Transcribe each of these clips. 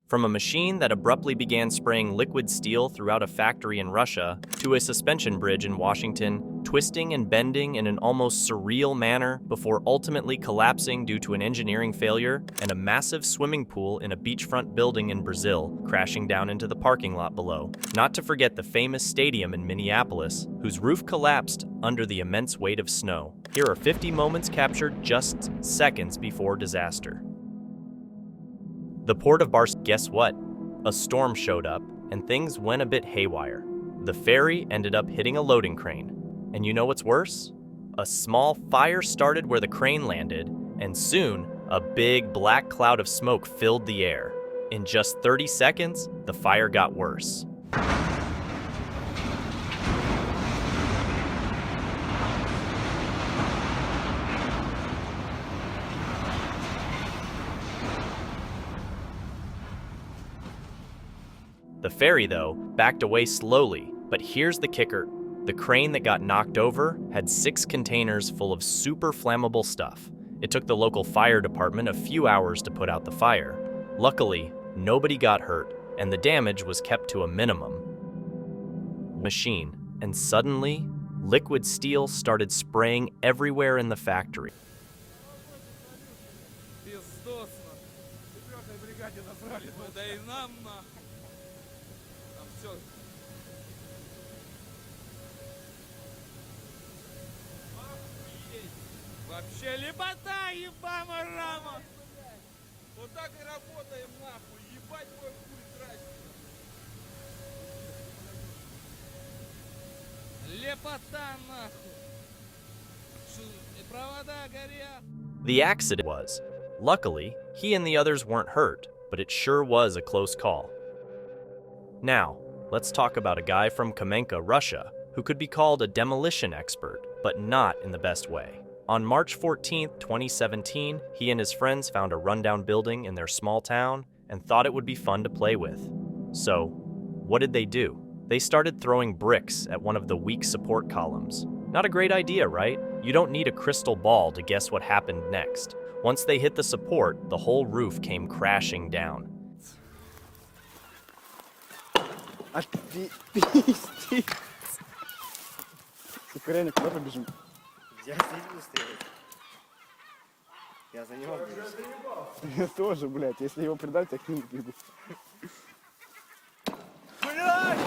From a machine that abruptly began spraying liquid steel throughout a factory in Russia to a suspension bridge in Washington, twisting and bending in an almost surreal manner before ultimately collapsing due to an engineering failure, and a massive swimming pool in a beachfront building in Brazil crashing down into the parking lot below. Not to forget the famous stadium in Minneapolis, whose roof collapsed under the immense weight of snow. Here are 50 moments captured just seconds before disaster. The port of Barcelona. Guess what? A storm showed up, and things went a bit haywire. The ferry ended up hitting a loading crane. And you know what's worse? A small fire started where the crane landed, and soon, a big black cloud of smoke filled the air. In just 30 seconds, the fire got worse. The ferry, though, backed away slowly, but here's the kicker. The crane that got knocked over had 6 containers full of super flammable stuff. It took the local fire department a few hours to put out the fire. Luckily, nobody got hurt, and the damage was kept to a minimum. Machine, and suddenly, liquid steel started spraying everywhere in the factory. Вообще лепота, ебама рама. Вот так и работаем нахуй, ебать мой хуй здрасте. Лепота нахуй. Провода горят. The accident was. Luckily, he and the others weren't hurt, but it sure was a close call. Now, let's talk about a guy from Kamenka, Russia, who could be called a demolition expert, but not in the best way. On March 14, 2017, he and his friends found a rundown building in their small town and thought it would be fun to play with. So, what did they do? They started throwing bricks at one of the weak support columns. Not a great idea, right? You don't need a crystal ball to guess what happened next. Once they hit the support, the whole roof came crashing down. Я сидел стрелять. Я за него бежу. Я тоже, блядь. Если его предать, я к нему бегу. Блядь!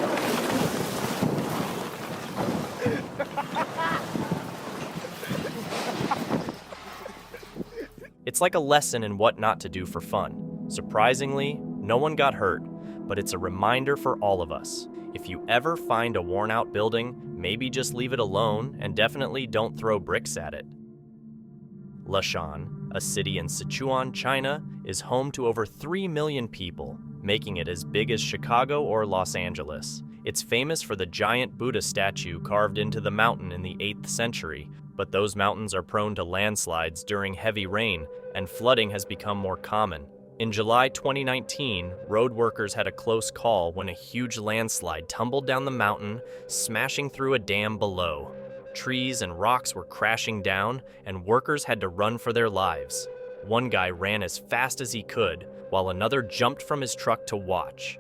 It's like a lesson in what not to do for fun. Surprisingly, no one got hurt, but it's a reminder for all of us. If you ever find a worn-out building, maybe just leave it alone and definitely don't throw bricks at it. Leshan, a city in Sichuan, China, is home to over 3 million people, making it as big as Chicago or Los Angeles. It's famous for the giant Buddha statue carved into the mountain in the 8th century, but those mountains are prone to landslides during heavy rain, and flooding has become more common. In July 2019, road workers had a close call when a huge landslide tumbled down the mountain, smashing through a dam below. Trees and rocks were crashing down, and workers had to run for their lives. One guy ran as fast as he could, while another jumped from his truck to watch.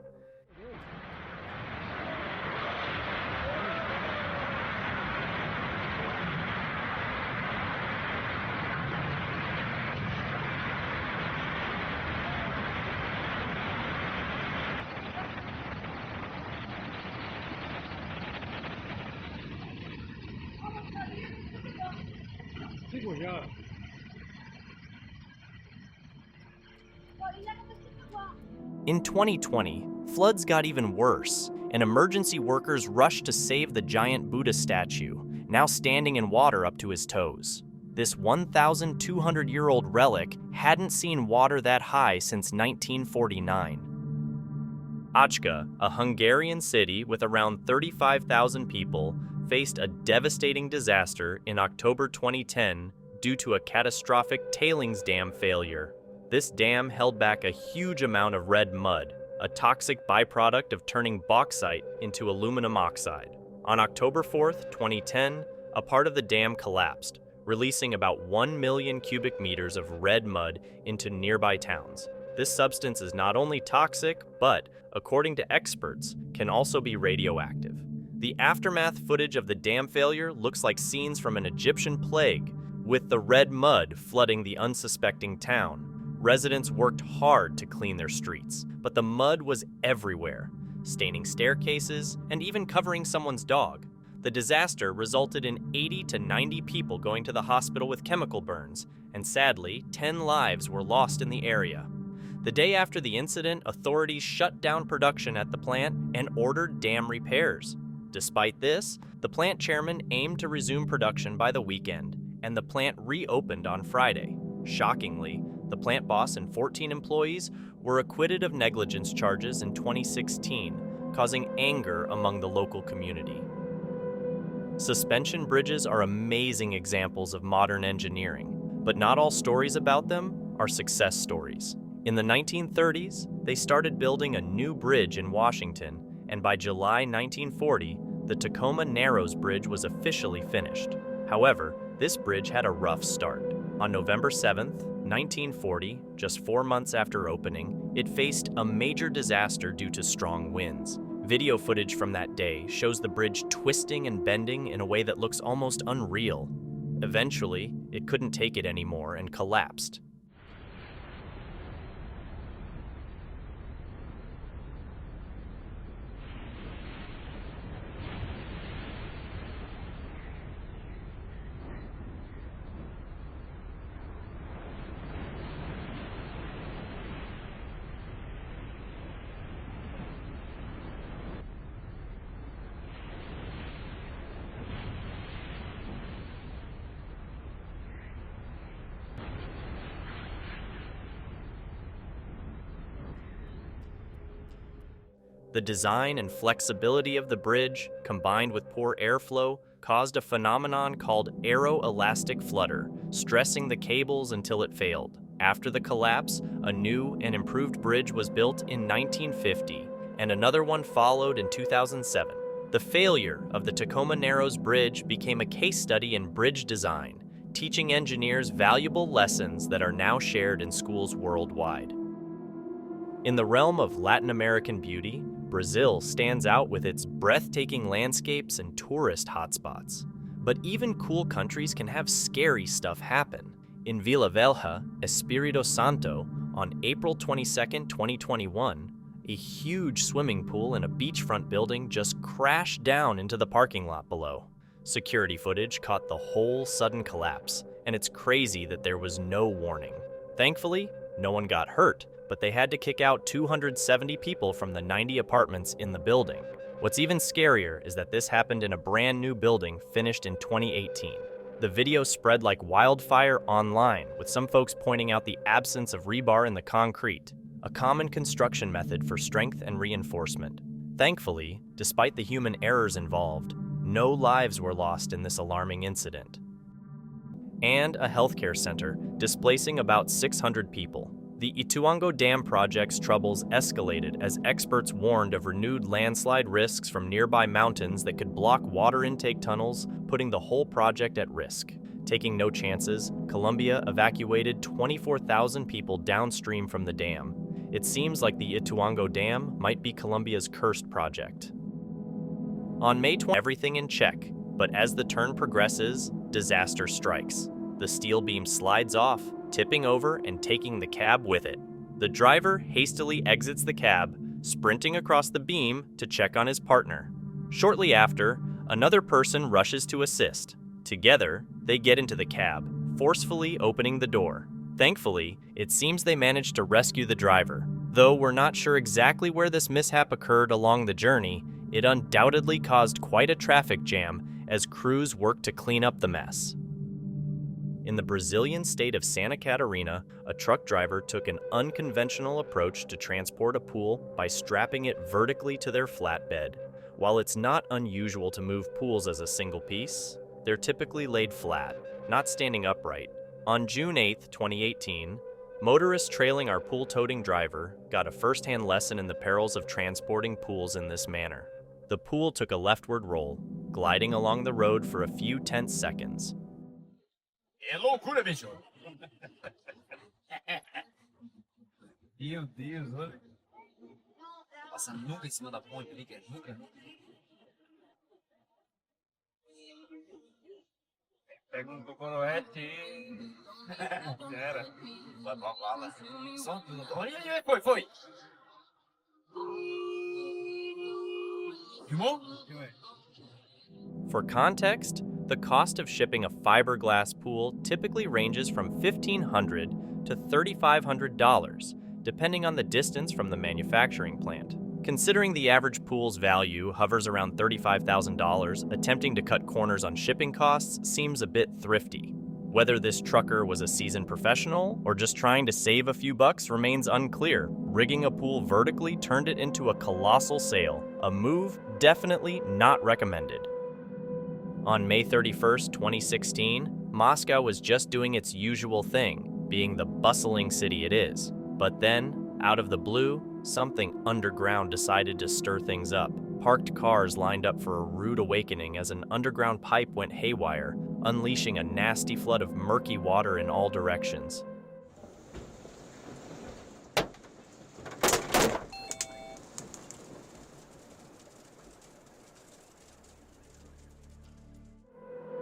In 2020, floods got even worse, and emergency workers rushed to save the giant Buddha statue, now standing in water up to his toes. This 1,200-year-old relic hadn't seen water that high since 1949. Ajka, a Hungarian city with around 35,000 people, faced a devastating disaster in October 2010 due to a catastrophic tailings dam failure. This dam held back a huge amount of red mud, a toxic byproduct of turning bauxite into aluminum oxide. On October 4, 2010, a part of the dam collapsed, releasing about 1 million cubic meters of red mud into nearby towns. This substance is not only toxic, but, according to experts, can also be radioactive. The aftermath footage of the dam failure looks like scenes from an Egyptian plague, with the red mud flooding the unsuspecting town. Residents worked hard to clean their streets, but the mud was everywhere, staining staircases and even covering someone's dog. The disaster resulted in 80 to 90 people going to the hospital with chemical burns, and sadly, 10 lives were lost in the area. The day after the incident, authorities shut down production at the plant and ordered dam repairs. Despite this, the plant chairman aimed to resume production by the weekend, and the plant reopened on Friday. Shockingly, the plant boss and 14 employees were acquitted of negligence charges in 2016, causing anger among the local community. Suspension bridges are amazing examples of modern engineering, but not all stories about them are success stories. In the 1930s, they started building a new bridge in Washington, and by July 1940, the Tacoma Narrows Bridge was officially finished. However, this bridge had a rough start. On November 7th, 1940, just 4 months after opening, it faced a major disaster due to strong winds. Video footage from that day shows the bridge twisting and bending in a way that looks almost unreal. Eventually, it couldn't take it anymore and collapsed. The design and flexibility of the bridge, combined with poor airflow, caused a phenomenon called aeroelastic flutter, stressing the cables until it failed. After the collapse, a new and improved bridge was built in 1950, and another one followed in 2007. The failure of the Tacoma Narrows Bridge became a case study in bridge design, teaching engineers valuable lessons that are now shared in schools worldwide. In the realm of Latin American beauty, Brazil stands out with its breathtaking landscapes and tourist hotspots. But even cool countries can have scary stuff happen. In Vila Velha, Espírito Santo, on April 22, 2021, a huge swimming pool in a beachfront building just crashed down into the parking lot below. Security footage caught the whole sudden collapse, and it's crazy that there was no warning. Thankfully, no one got hurt, but they had to kick out 270 people from the 90 apartments in the building. What's even scarier is that this happened in a brand new building finished in 2018. The video spread like wildfire online, with some folks pointing out the absence of rebar in the concrete, a common construction method for strength and reinforcement. Thankfully, despite the human errors involved, no lives were lost in this alarming incident. And a healthcare center, displacing about 600 people. The Ituango Dam project's troubles escalated as experts warned of renewed landslide risks from nearby mountains that could block water intake tunnels, putting the whole project at risk. Taking no chances, Colombia evacuated 24,000 people downstream from the dam. It seems like the Ituango Dam might be Colombia's cursed project. On May 20, everything in check, but as the turn progresses, disaster strikes. The steel beam slides off, tipping over and taking the cab with it. The driver hastily exits the cab, sprinting across the beam to check on his partner. Shortly after, another person rushes to assist. Together, they get into the cab, forcefully opening the door. Thankfully, it seems they managed to rescue the driver. Though we're not sure exactly where this mishap occurred along the journey, it undoubtedly caused quite a traffic jam as crews worked to clean up the mess. In the Brazilian state of Santa Catarina, a truck driver took an unconventional approach to transport a pool by strapping it vertically to their flatbed. While it's not unusual to move pools as a single piece, they're typically laid flat, not standing upright. On June 8, 2018, motorists trailing our pool-toting driver got a first-hand lesson in the perils of transporting pools in this manner. The pool took a leftward roll, gliding along the road for a few tense seconds. É loucura, bicho. Meu Deus, olha. Passa nunca em cima da ponte ali, que é nunca. Pega um cocoroete e... Já era. Vai pra bala. Só tudo. Olha, foi. Filmou? Filmei. For context, the cost of shipping a fiberglass pool typically ranges from $1,500 to $3,500, depending on the distance from the manufacturing plant. Considering the average pool's value hovers around $35,000, attempting to cut corners on shipping costs seems a bit thrifty. Whether this trucker was a seasoned professional or just trying to save a few bucks remains unclear. Rigging a pool vertically turned it into a colossal sale, a move definitely not recommended. On May 31st, 2016, Moscow was just doing its usual thing, being the bustling city it is. But then, out of the blue, something underground decided to stir things up. Parked cars lined up for a rude awakening as an underground pipe went haywire, unleashing a nasty flood of murky water in all directions.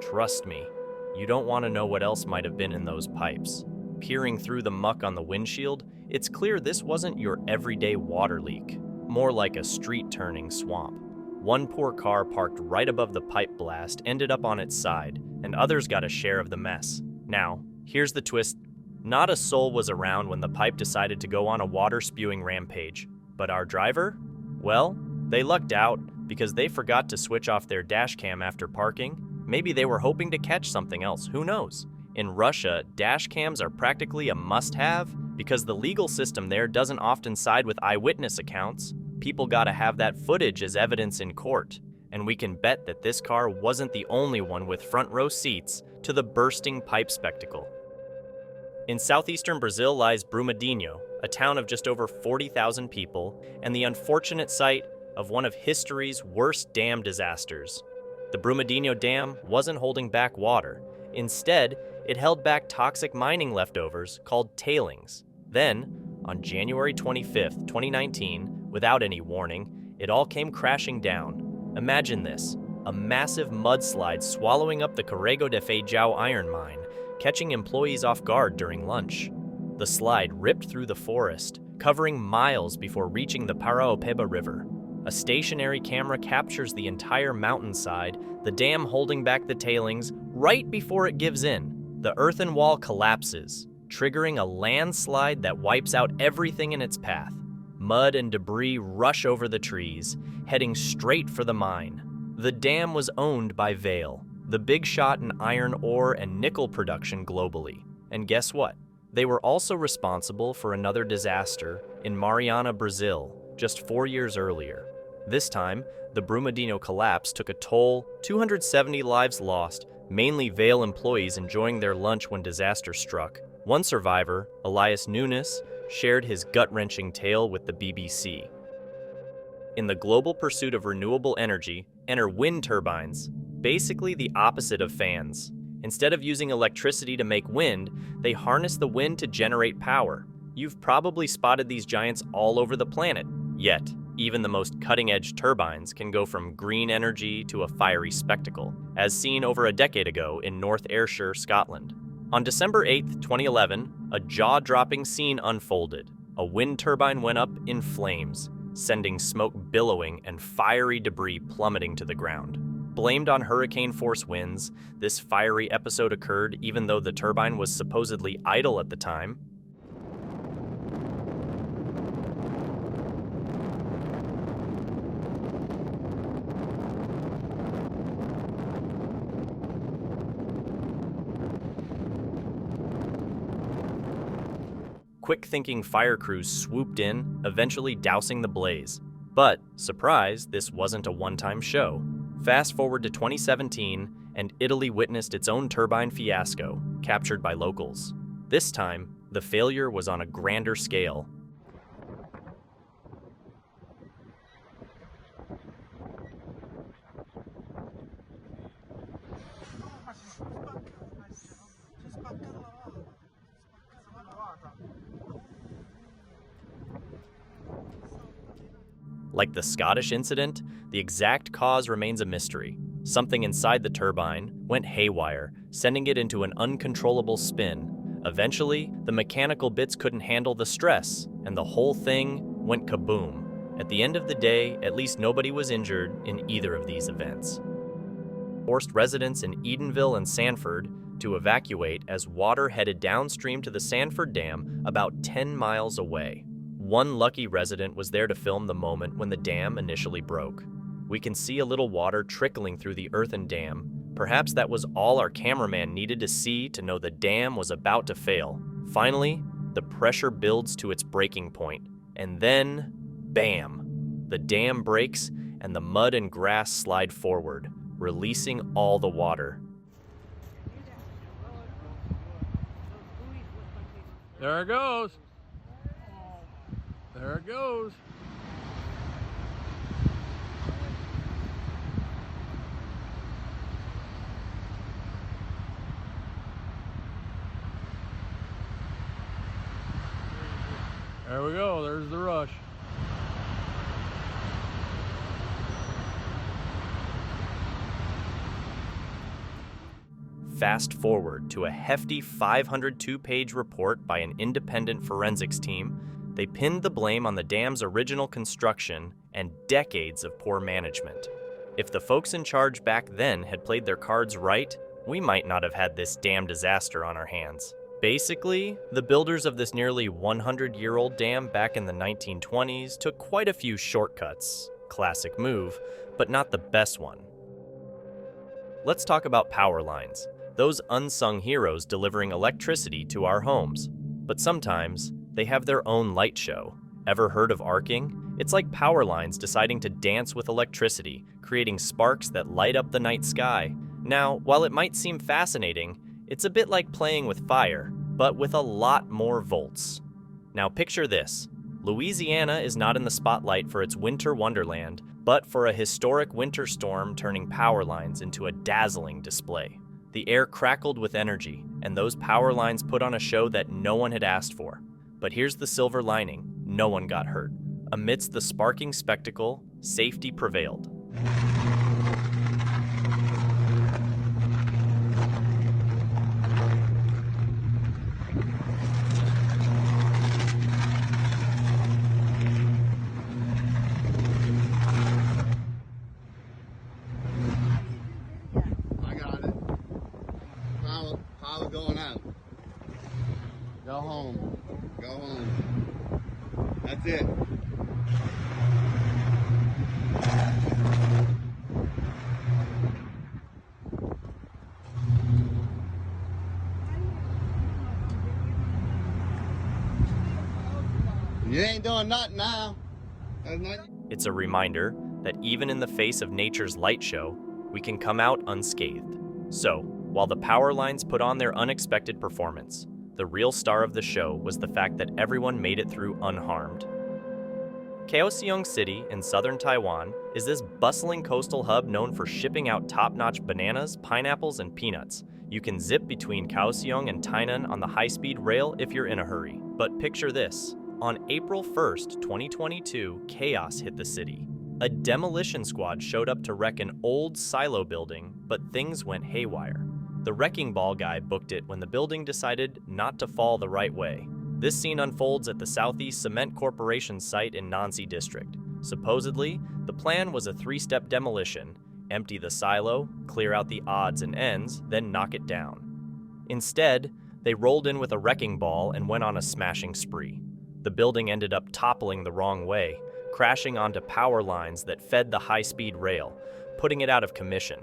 Trust me, you don't want to know what else might have been in those pipes. Peering through the muck on the windshield, it's clear this wasn't your everyday water leak, more like a street-turning swamp. One poor car parked right above the pipe blast ended up on its side, and others got a share of the mess. Now, here's the twist. Not a soul was around when the pipe decided to go on a water-spewing rampage. But our driver? Well, they lucked out because they forgot to switch off their dash cam after parking. Maybe they were hoping to catch something else, who knows? In Russia, dash cams are practically a must-have because the legal system there doesn't often side with eyewitness accounts. People gotta have that footage as evidence in court. And we can bet that this car wasn't the only one with front row seats to the bursting pipe spectacle. In southeastern Brazil lies Brumadinho, a town of just over 40,000 people, and the unfortunate site of one of history's worst dam disasters. The Brumadinho Dam wasn't holding back water. Instead, it held back toxic mining leftovers called tailings. Then, on January 25th, 2019, without any warning, it all came crashing down. Imagine this, a massive mudslide swallowing up the Corrego de Feijão iron mine, catching employees off guard during lunch. The slide ripped through the forest, covering miles before reaching the Paraopeba River. A stationary camera captures the entire mountainside, the dam holding back the tailings right before it gives in. The earthen wall collapses, triggering a landslide that wipes out everything in its path. Mud and debris rush over the trees, heading straight for the mine. The dam was owned by Vale, the big shot in iron ore and nickel production globally. And guess what? They were also responsible for another disaster in Mariana, Brazil, just 4 years earlier. This time, the Brumadinho collapse took a toll, 270 lives lost, mainly Vale employees enjoying their lunch when disaster struck. One survivor, Elias Nunes, shared his gut-wrenching tale with the BBC. In the global pursuit of renewable energy, enter wind turbines, basically the opposite of fans. Instead of using electricity to make wind, they harness the wind to generate power. You've probably spotted these giants all over the planet. Yet, even the most cutting-edge turbines can go from green energy to a fiery spectacle, as seen over a decade ago in North Ayrshire, Scotland. On December 8, 2011, a jaw-dropping scene unfolded. A wind turbine went up in flames, sending smoke billowing and fiery debris plummeting to the ground. Blamed on hurricane-force winds, this fiery episode occurred even though the turbine was supposedly idle at the time. Quick-thinking fire crews swooped in, eventually dousing the blaze. But, surprise, this wasn't a one-time show. Fast forward to 2017, and Italy witnessed its own turbine fiasco, captured by locals. This time, the failure was on a grander scale. Like the Scottish incident, the exact cause remains a mystery. Something inside the turbine went haywire, sending it into an uncontrollable spin. Eventually, the mechanical bits couldn't handle the stress, and the whole thing went kaboom. At the end of the day, at least nobody was injured in either of these events. Forced residents in Edenville and Sanford to evacuate as water headed downstream to the Sanford Dam about 10 miles away. One lucky resident was there to film the moment when the dam initially broke. We can see a little water trickling through the earthen dam. Perhaps that was all our cameraman needed to see to know the dam was about to fail. Finally, the pressure builds to its breaking point, and then, bam! The dam breaks and the mud and grass slide forward, releasing all the water. There it goes. There it goes. There we go. There's the rush. Fast forward to a hefty 502-page report by an independent forensics team. They pinned the blame on the dam's original construction and decades of poor management. If the folks in charge back then had played their cards right, we might not have had this dam disaster on our hands. Basically, the builders of this nearly 100-year-old dam back in the 1920s took quite a few shortcuts. Classic move, but not the best one. Let's talk about power lines, those unsung heroes delivering electricity to our homes. But sometimes, they have their own light show. Ever heard of arcing? It's like power lines deciding to dance with electricity, creating sparks that light up the night sky. Now, while it might seem fascinating, it's a bit like playing with fire, but with a lot more volts. Now picture this. Louisiana is not in the spotlight for its winter wonderland, but for a historic winter storm turning power lines into a dazzling display. The air crackled with energy, and those power lines put on a show that no one had asked for. But here's the silver lining: no one got hurt. Amidst the sparking spectacle, safety prevailed. I got it. Power going out. Go home. Go home. That's it. You ain't doing nothing now. There's nothing. It's a reminder that even in the face of nature's light show, we can come out unscathed. So, while the power lines put on their unexpected performance, the real star of the show was the fact that everyone made it through unharmed. Kaohsiung City in southern Taiwan is this bustling coastal hub known for shipping out top-notch bananas, pineapples, and peanuts. You can zip between Kaohsiung and Tainan on the high-speed rail if you're in a hurry. But picture this. On April 1st, 2022, chaos hit the city. A demolition squad showed up to wreck an old silo building, but things went haywire. The wrecking ball guy booked it when the building decided not to fall the right way. This scene unfolds at the Southeast Cement Corporation site in Nancy District. Supposedly, the plan was a 3-step demolition: empty the silo, clear out the odds and ends, then knock it down. Instead, they rolled in with a wrecking ball and went on a smashing spree. The building ended up toppling the wrong way, crashing onto power lines that fed the high-speed rail, putting it out of commission.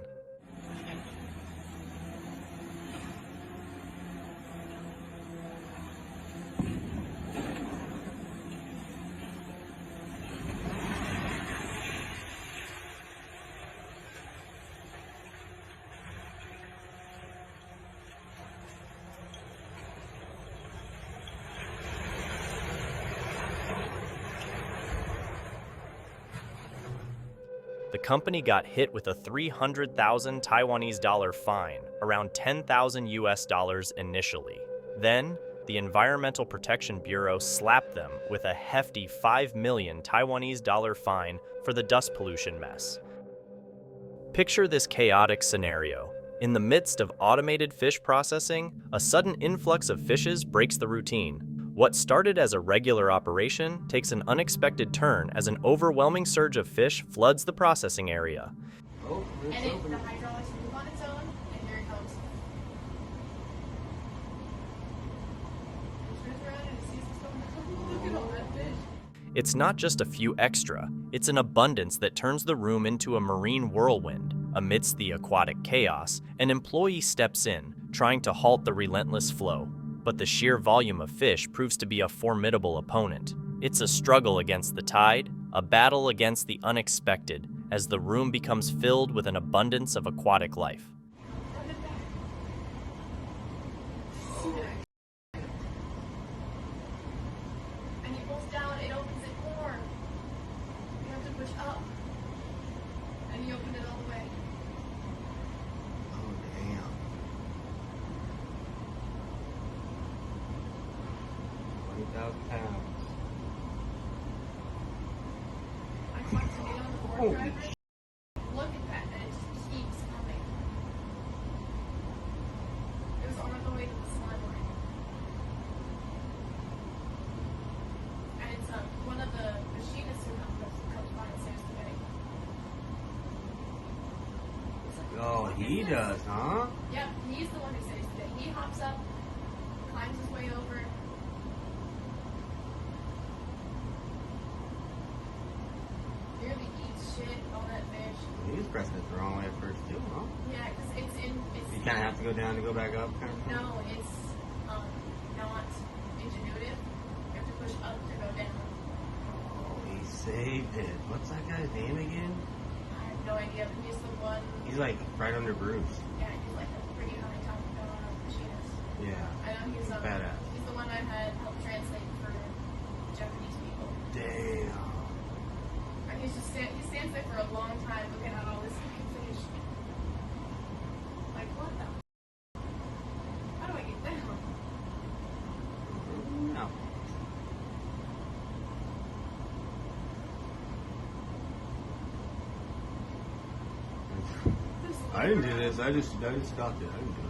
The company got hit with a 300,000 Taiwanese dollar fine, around 10,000 US dollars initially. Then, the Environmental Protection Bureau slapped them with a hefty 5 million Taiwanese dollar fine for the dust pollution mess. Picture this chaotic scenario. In the midst of automated fish processing, a sudden influx of fishes breaks the routine. What started as a regular operation takes an unexpected turn as an overwhelming surge of fish floods the processing area. And the hydraulics move on its own, and here it comes. It turns around and it sees what's going on. Look at all that fish. It's not just a few extra, it's an abundance that turns the room into a marine whirlwind. Amidst the aquatic chaos, an employee steps in, trying to halt the relentless flow. But the sheer volume of fish proves to be a formidable opponent. It's a struggle against the tide, a battle against the unexpected, as the room becomes filled with an abundance of aquatic life. And he pulls down, it opens it more. You have to push up. And he opened it all the way. Oh, damn. 20,000 pounds. I talked to Neil, the board Holy driver. Look at that, and it just keeps coming. It was on the way to the slime line. And it's one of the machinists who comes by and saves the day. Oh, he does, huh? Yep, he's the one who saves the day. He hops up, climbs his way over. Nearly eats shit, all that fish. He was pressing it the wrong way at first, too, huh? Yeah, because it's in. You kind of have to go down to go back up, kind of thing? No, it's not ingenuitive. You have to push up to go down. Oh, he saved it. What's that guy's name again? I have no idea, but he's the one. He's like right under Bruce. Yeah, he's like a pretty high top machinist. Yeah. I know he's Badass. He's the one I had helped translate for Japanese people. Damn. And he stands there for a long time looking at all this fish. Like, what the? How do I get down? No. I didn't do this. I just stopped it. I didn't do it.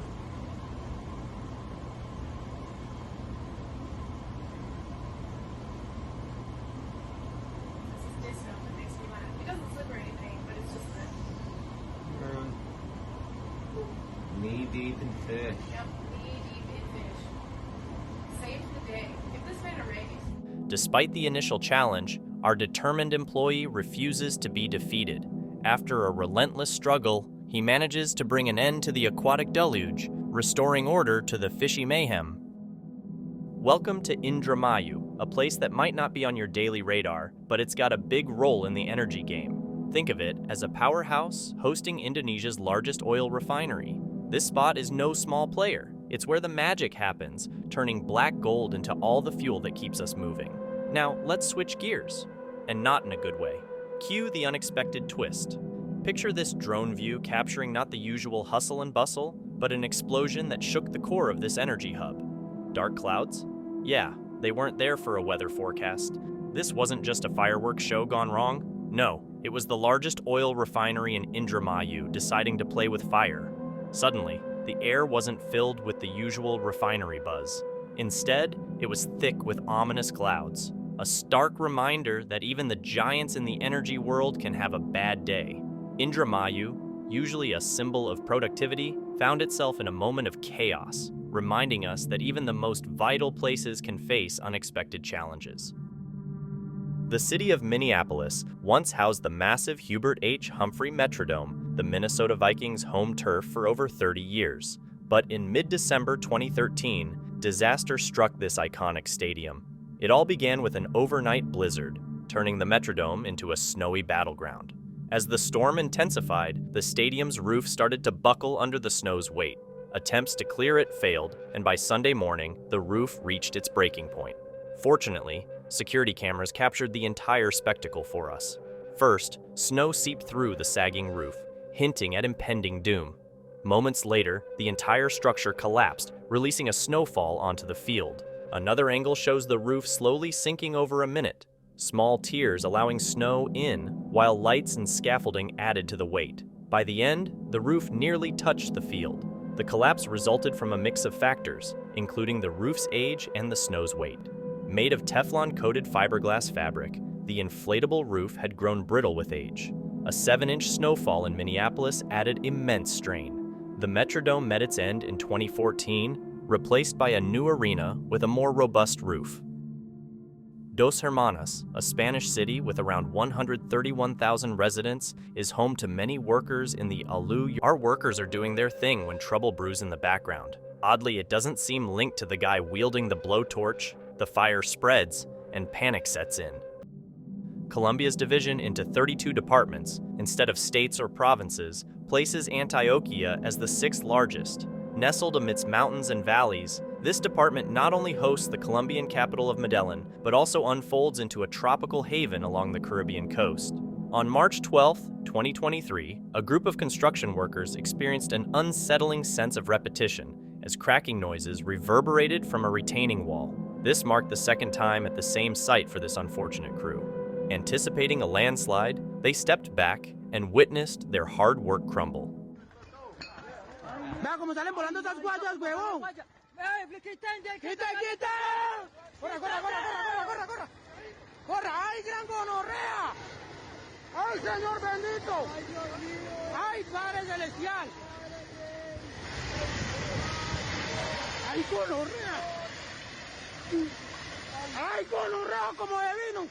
This is disco that makes me laugh. It doesn't slip or anything, but it's just that. Knee deep in fish. Yep, knee deep in fish. Saved the day. Give this man a raise. Despite the initial challenge, our determined employee refuses to be defeated. After a relentless struggle, he manages to bring an end to the aquatic deluge, restoring order to the fishy mayhem. Welcome to Indramayu, a place that might not be on your daily radar, but it's got a big role in the energy game. Think of it as a powerhouse hosting Indonesia's largest oil refinery. This spot is no small player. It's where the magic happens, turning black gold into all the fuel that keeps us moving. Now, let's switch gears. And not in a good way. Cue the unexpected twist. Picture this drone view capturing not the usual hustle and bustle, but an explosion that shook the core of this energy hub. Dark clouds? Yeah, they weren't there for a weather forecast. This wasn't just a fireworks show gone wrong. No, it was the largest oil refinery in Indramayu deciding to play with fire. Suddenly, the air wasn't filled with the usual refinery buzz. Instead, it was thick with ominous clouds. A stark reminder that even the giants in the energy world can have a bad day. Indramayu, usually a symbol of productivity, found itself in a moment of chaos, reminding us that even the most vital places can face unexpected challenges. The city of Minneapolis once housed the massive Hubert H. Humphrey Metrodome, the Minnesota Vikings' home turf for over 30 years. But in mid-December 2013, disaster struck this iconic stadium. It all began with an overnight blizzard, turning the Metrodome into a snowy battleground. As the storm intensified, the stadium's roof started to buckle under the snow's weight. Attempts to clear it failed, and by Sunday morning, the roof reached its breaking point. Fortunately, security cameras captured the entire spectacle for us. First, snow seeped through the sagging roof, hinting at impending doom. Moments later, the entire structure collapsed, releasing a snowfall onto the field. Another angle shows the roof slowly sinking over a minute, small tiers allowing snow in, while lights and scaffolding added to the weight. By the end, the roof nearly touched the field. The collapse resulted from a mix of factors, including the roof's age and the snow's weight. Made of Teflon-coated fiberglass fabric, the inflatable roof had grown brittle with age. A 7-inch snowfall in Minneapolis added immense strain. The Metrodome met its end in 2014, replaced by a new arena with a more robust roof. Dos Hermanas, a Spanish city with around 131,000 residents, is home to many workers in the Alu. Our workers are doing their thing when trouble brews in the background. Oddly, it doesn't seem linked to the guy wielding the blowtorch. The fire spreads, and panic sets in. Colombia's division into 32 departments, instead of states or provinces, places Antioquia as the 6th largest. Nestled amidst mountains and valleys, this department not only hosts the Colombian capital of Medellin, but also unfolds into a tropical haven along the Caribbean coast. On March 12, 2023, a group of construction workers experienced an unsettling sense of repetition as cracking noises reverberated from a retaining wall. This marked the second time at the same site for this unfortunate crew. Anticipating a landslide, they stepped back and witnessed their hard work crumble. Vea cómo salen volando esas guayas, huevón. ¡Quita! ¡Corra! ¡Corra! ¡Ay, gran gonorrea! ¡Ay, Señor bendito! ¡Ay, Padre celestial! ¡Ay, gonorrea! ¡Ay, gonorrea como de vino!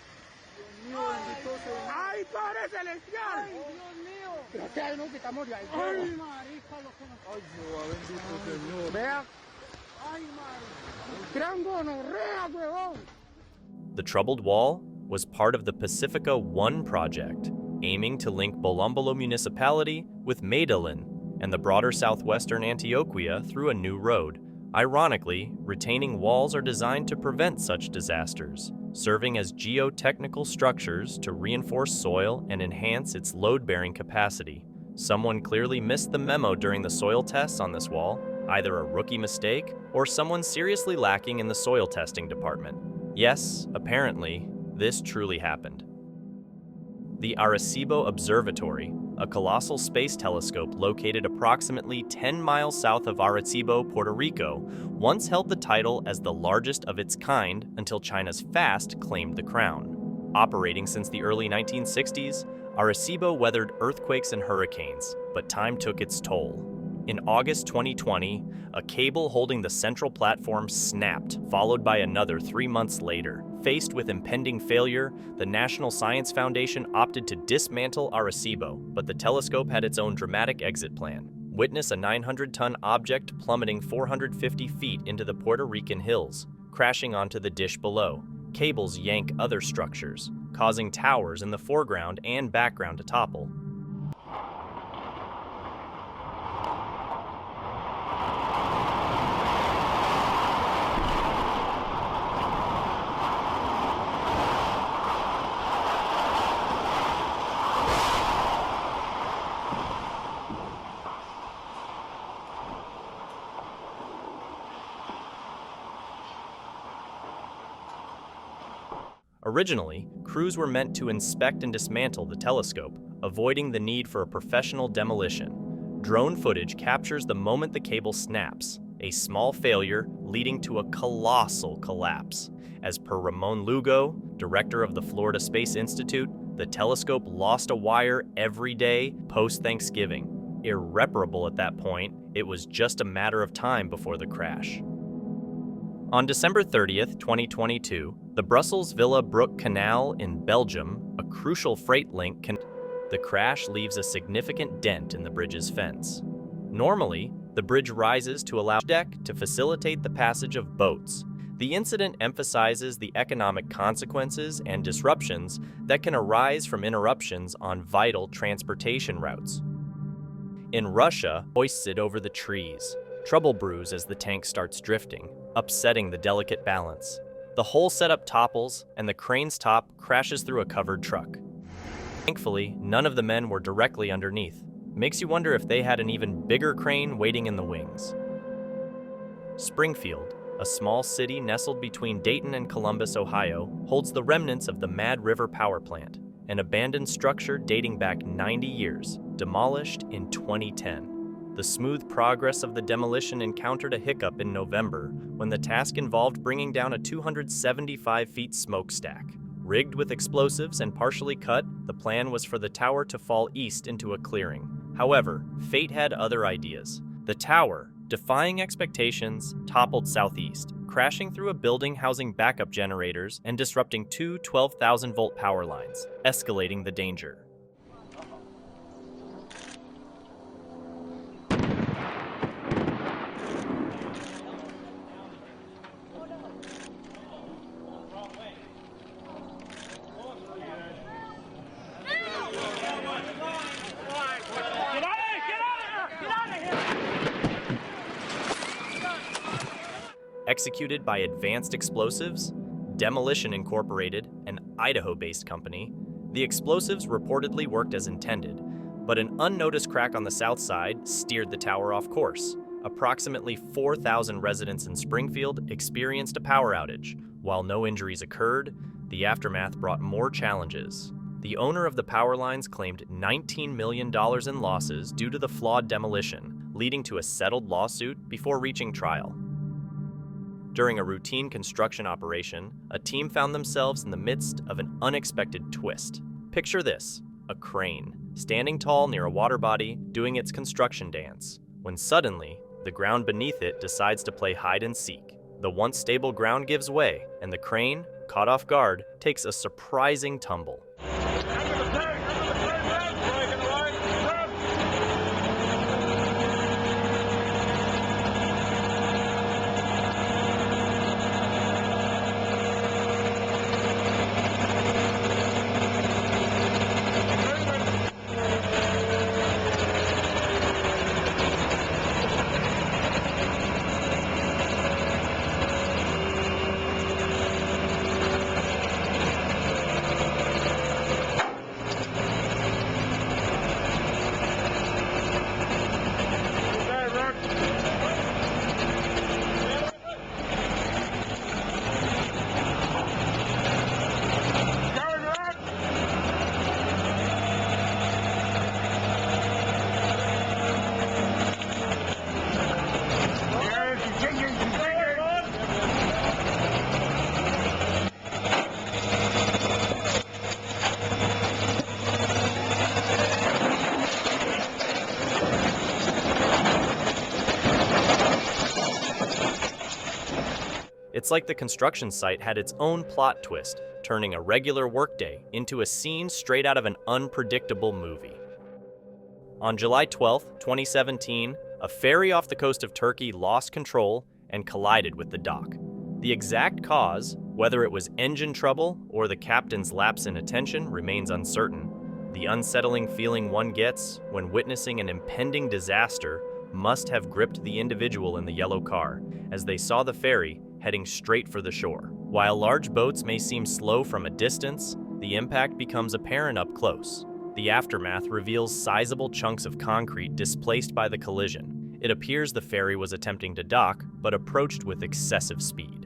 ¡Ay, Padre celestial! ¡Ay, Dios mío! Gracias a Dios que estamos de ahí. ¡Ay, marica! ¡Ay, Jehová bendito Señor! Vea. ¡Ay, marica! ¡Gran gonorrea, huevón! The troubled wall was part of the Pacifica 1 project, aiming to link Bolombolo municipality with Medellin and the broader southwestern Antioquia through a new road. Ironically, retaining walls are designed to prevent such disasters, serving as geotechnical structures to reinforce soil and enhance its load-bearing capacity. Someone clearly missed the memo during the soil tests on this wall, either a rookie mistake or someone seriously lacking in the soil testing department. Yes, apparently, this truly happened. The Arecibo Observatory, a colossal space telescope located approximately 10 miles south of Arecibo, Puerto Rico, once held the title as the largest of its kind until China's FAST claimed the crown. Operating since the early 1960s, Arecibo weathered earthquakes and hurricanes, but time took its toll. In August 2020, a cable holding the central platform snapped, followed by another 3 months later. Faced with impending failure, the National Science Foundation opted to dismantle Arecibo, but the telescope had its own dramatic exit plan. Witness a 900-ton object plummeting 450 feet into the Puerto Rican hills, crashing onto the dish below. Cables yank other structures, causing towers in the foreground and background to topple. Originally, crews were meant to inspect and dismantle the telescope, avoiding the need for a professional demolition. Drone footage captures the moment the cable snaps, a small failure leading to a colossal collapse. As per Ramon Lugo, director of the Florida Space Institute, the telescope lost a wire every day post-Thanksgiving. Irreparable at that point, it was just a matter of time before the crash. On December 30th, 2022, the Brussels-Villa-Broek Canal in Belgium, a crucial freight link, the crash leaves a significant dent in the bridge's fence. Normally, the bridge rises to allow deck to facilitate the passage of boats. The incident emphasizes the economic consequences and disruptions that can arise from interruptions on vital transportation routes. In Russia, hoists it over the trees. Trouble brews as the tank starts drifting, upsetting the delicate balance. The whole setup topples, and the crane's top crashes through a covered truck. Thankfully, none of the men were directly underneath. Makes you wonder if they had an even bigger crane waiting in the wings. Springfield, a small city nestled between Dayton and Columbus, Ohio, holds the remnants of the Mad River Power Plant, an abandoned structure dating back 90 years, demolished in 2010. The smooth progress of the demolition encountered a hiccup in November when the task involved bringing down a 275-feet smokestack. Rigged with explosives and partially cut, the plan was for the tower to fall east into a clearing. However, fate had other ideas. The tower, defying expectations, toppled southeast, crashing through a building housing backup generators and disrupting two 12,000-volt power lines, escalating the danger. Executed by Advanced Explosives, Demolition Incorporated, an Idaho-based company, the explosives reportedly worked as intended, but an unnoticed crack on the south side steered the tower off course. Approximately 4,000 residents in Springfield experienced a power outage. While no injuries occurred, the aftermath brought more challenges. The owner of the power lines claimed $19 million in losses due to the flawed demolition, leading to a settled lawsuit before reaching trial. During a routine construction operation, a team found themselves in the midst of an unexpected twist. Picture this, a crane, standing tall near a water body, doing its construction dance, when suddenly, the ground beneath it decides to play hide and seek. The once stable ground gives way, and the crane, caught off guard, takes a surprising tumble. It's like the construction site had its own plot twist, turning a regular workday into a scene straight out of an unpredictable movie. On July 12, 2017, a ferry off the coast of Turkey lost control and collided with the dock. The exact cause, whether it was engine trouble or the captain's lapse in attention, remains uncertain. The unsettling feeling one gets when witnessing an impending disaster must have gripped the individual in the yellow car as they saw the ferry heading straight for the shore. While large boats may seem slow from a distance, the impact becomes apparent up close. The aftermath reveals sizable chunks of concrete displaced by the collision. It appears the ferry was attempting to dock, but approached with excessive speed.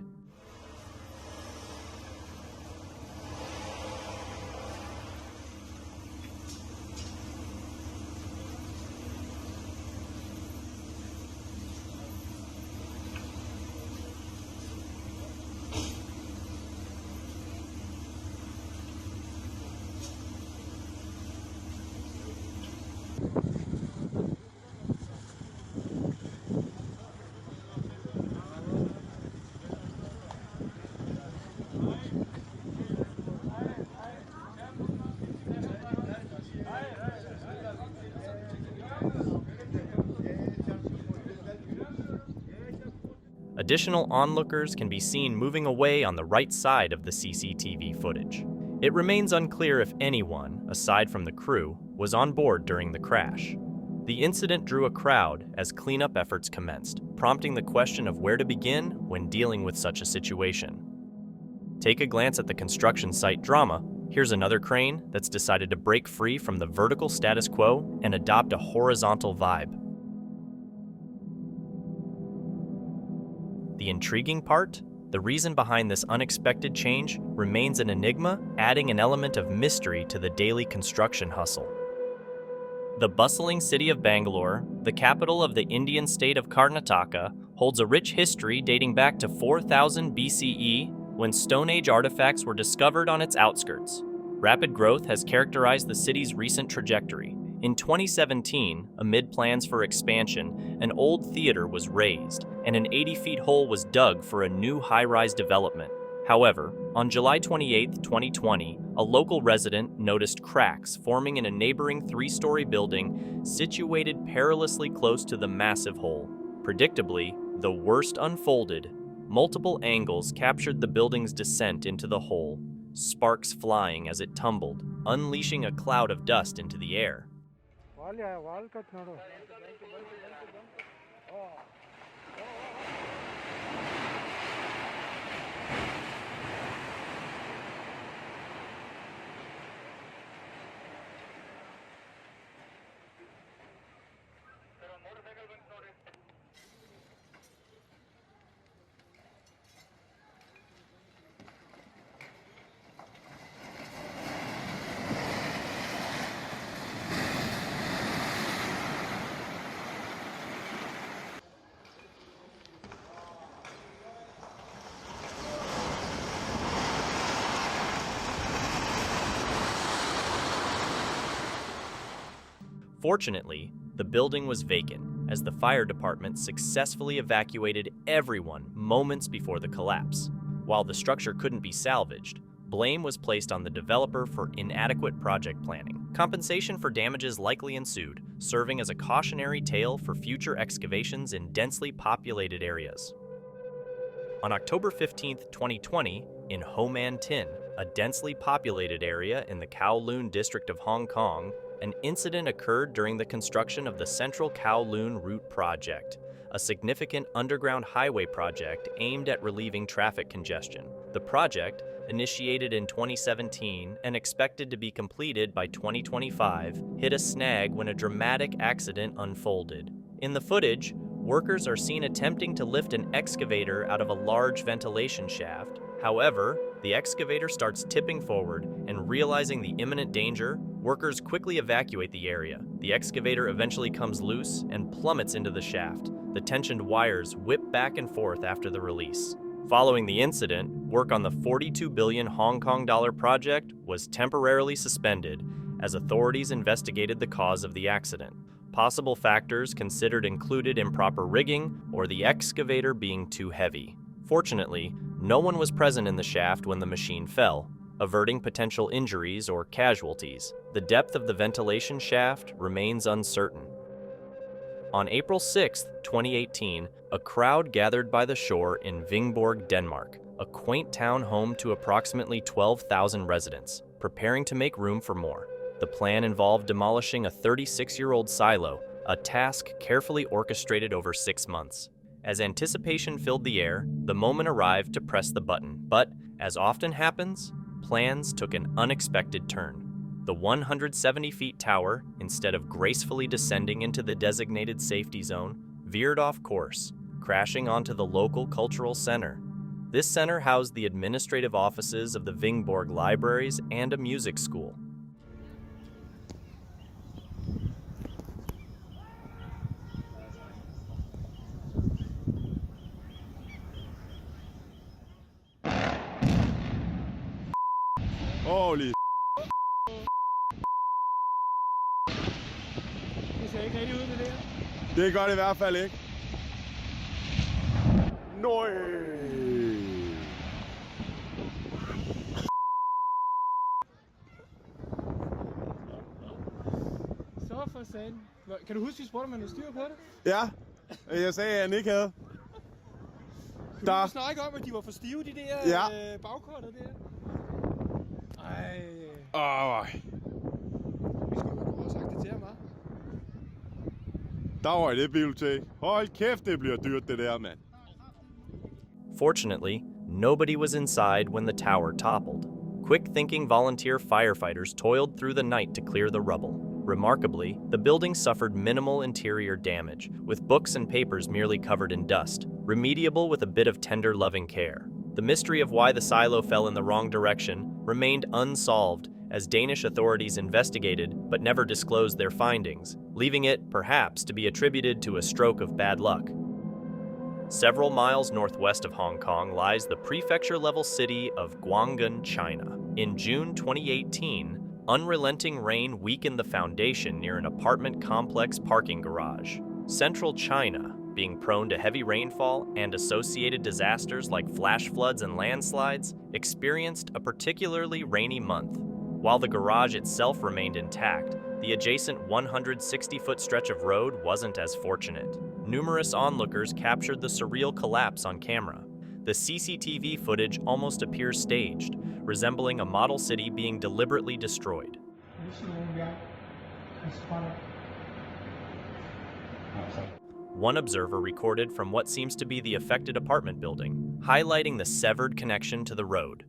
Additional onlookers can be seen moving away on the right side of the CCTV footage. It remains unclear if anyone, aside from the crew, was on board during the crash. The incident drew a crowd as cleanup efforts commenced, prompting the question of where to begin when dealing with such a situation. Take a glance at the construction site drama. Here's another crane that's decided to break free from the vertical status quo and adopt a horizontal vibe. The intriguing part? The reason behind this unexpected change remains an enigma, adding an element of mystery to the daily construction hustle. The bustling city of Bangalore, the capital of the Indian state of Karnataka, holds a rich history dating back to 4000 BCE, when Stone Age artifacts were discovered on its outskirts. Rapid growth has characterized the city's recent trajectory. In 2017, amid plans for expansion, an old theater was razed, and an 80-feet hole was dug for a new high-rise development. However, on July 28, 2020, a local resident noticed cracks forming in a neighboring 3-story building situated perilously close to the massive hole. Predictably, the worst unfolded. Multiple angles captured the building's descent into the hole, sparks flying as it tumbled, unleashing a cloud of dust into the air. Fortunately, the building was vacant, as the fire department successfully evacuated everyone moments before the collapse. While the structure couldn't be salvaged, blame was placed on the developer for inadequate project planning. Compensation for damages likely ensued, serving as a cautionary tale for future excavations in densely populated areas. On October 15, 2020, in Ho Man Tin, a densely populated area in the Kowloon district of Hong Kong, an incident occurred during the construction of the Central Kowloon Route Project, a significant underground highway project aimed at relieving traffic congestion. The project, initiated in 2017 and expected to be completed by 2025, hit a snag when a dramatic accident unfolded. In the footage, workers are seen attempting to lift an excavator out of a large ventilation shaft. However, the excavator starts tipping forward, and realizing the imminent danger, workers quickly evacuate the area. The excavator eventually comes loose and plummets into the shaft. The tensioned wires whip back and forth after the release. Following the incident, work on the 42 billion Hong Kong dollar project was temporarily suspended as authorities investigated the cause of the accident. Possible factors considered included improper rigging or the excavator being too heavy. Fortunately, no one was present in the shaft when the machine fell, averting potential injuries or casualties. The depth of the ventilation shaft remains uncertain. On April 6, 2018, a crowd gathered by the shore in Vingborg, Denmark, a quaint town home to approximately 12,000 residents, preparing to make room for more. The plan involved demolishing a 36-year-old silo, a task carefully orchestrated over 6 months. As anticipation filled the air, the moment arrived to press the button, but, as often happens, plans took an unexpected turn. The 170-feet tower, instead of gracefully descending into the designated safety zone, veered off course, crashing onto the local cultural center. This center housed the administrative offices of the Vingborg libraries and a music school. Holy Det ser ikke rigtig ud, det der. det gør det i hvert fald ikke. Nøj! Så for satan. Kan du huske, vi spurgte, om han havde styr på det? Ja, jeg sagde, at han ikke havde. Der snakke om, at de var for stive, de der bagkortet der. Ej. Vi skulle jo have sagt det til ham, hva'? Der var det bibliotek. Hold kæft, det bliver dyrt, det der, mand. Fortunately, nobody was inside when the tower toppled. Quick-thinking volunteer firefighters toiled through the night to clear the rubble. Remarkably, the building suffered minimal interior damage, with books and papers merely covered in dust, remediable with a bit of tender, loving care. The mystery of why the silo fell in the wrong direction remained unsolved as Danish authorities investigated but never disclosed their findings, leaving it, perhaps, to be attributed to a stroke of bad luck. Several miles northwest of Hong Kong lies the prefecture-level city of Guangdong, China. In June 2018, unrelenting rain weakened the foundation near an apartment complex parking garage. Central China, being prone to heavy rainfall and associated disasters like flash floods and landslides, experienced a particularly rainy month. While the garage itself remained intact, the adjacent 160-foot stretch of road wasn't as fortunate. Numerous onlookers captured the surreal collapse on camera. The CCTV footage almost appears staged, resembling a model city being deliberately destroyed. One observer recorded from what seems to be the affected apartment building, highlighting the severed connection to the road.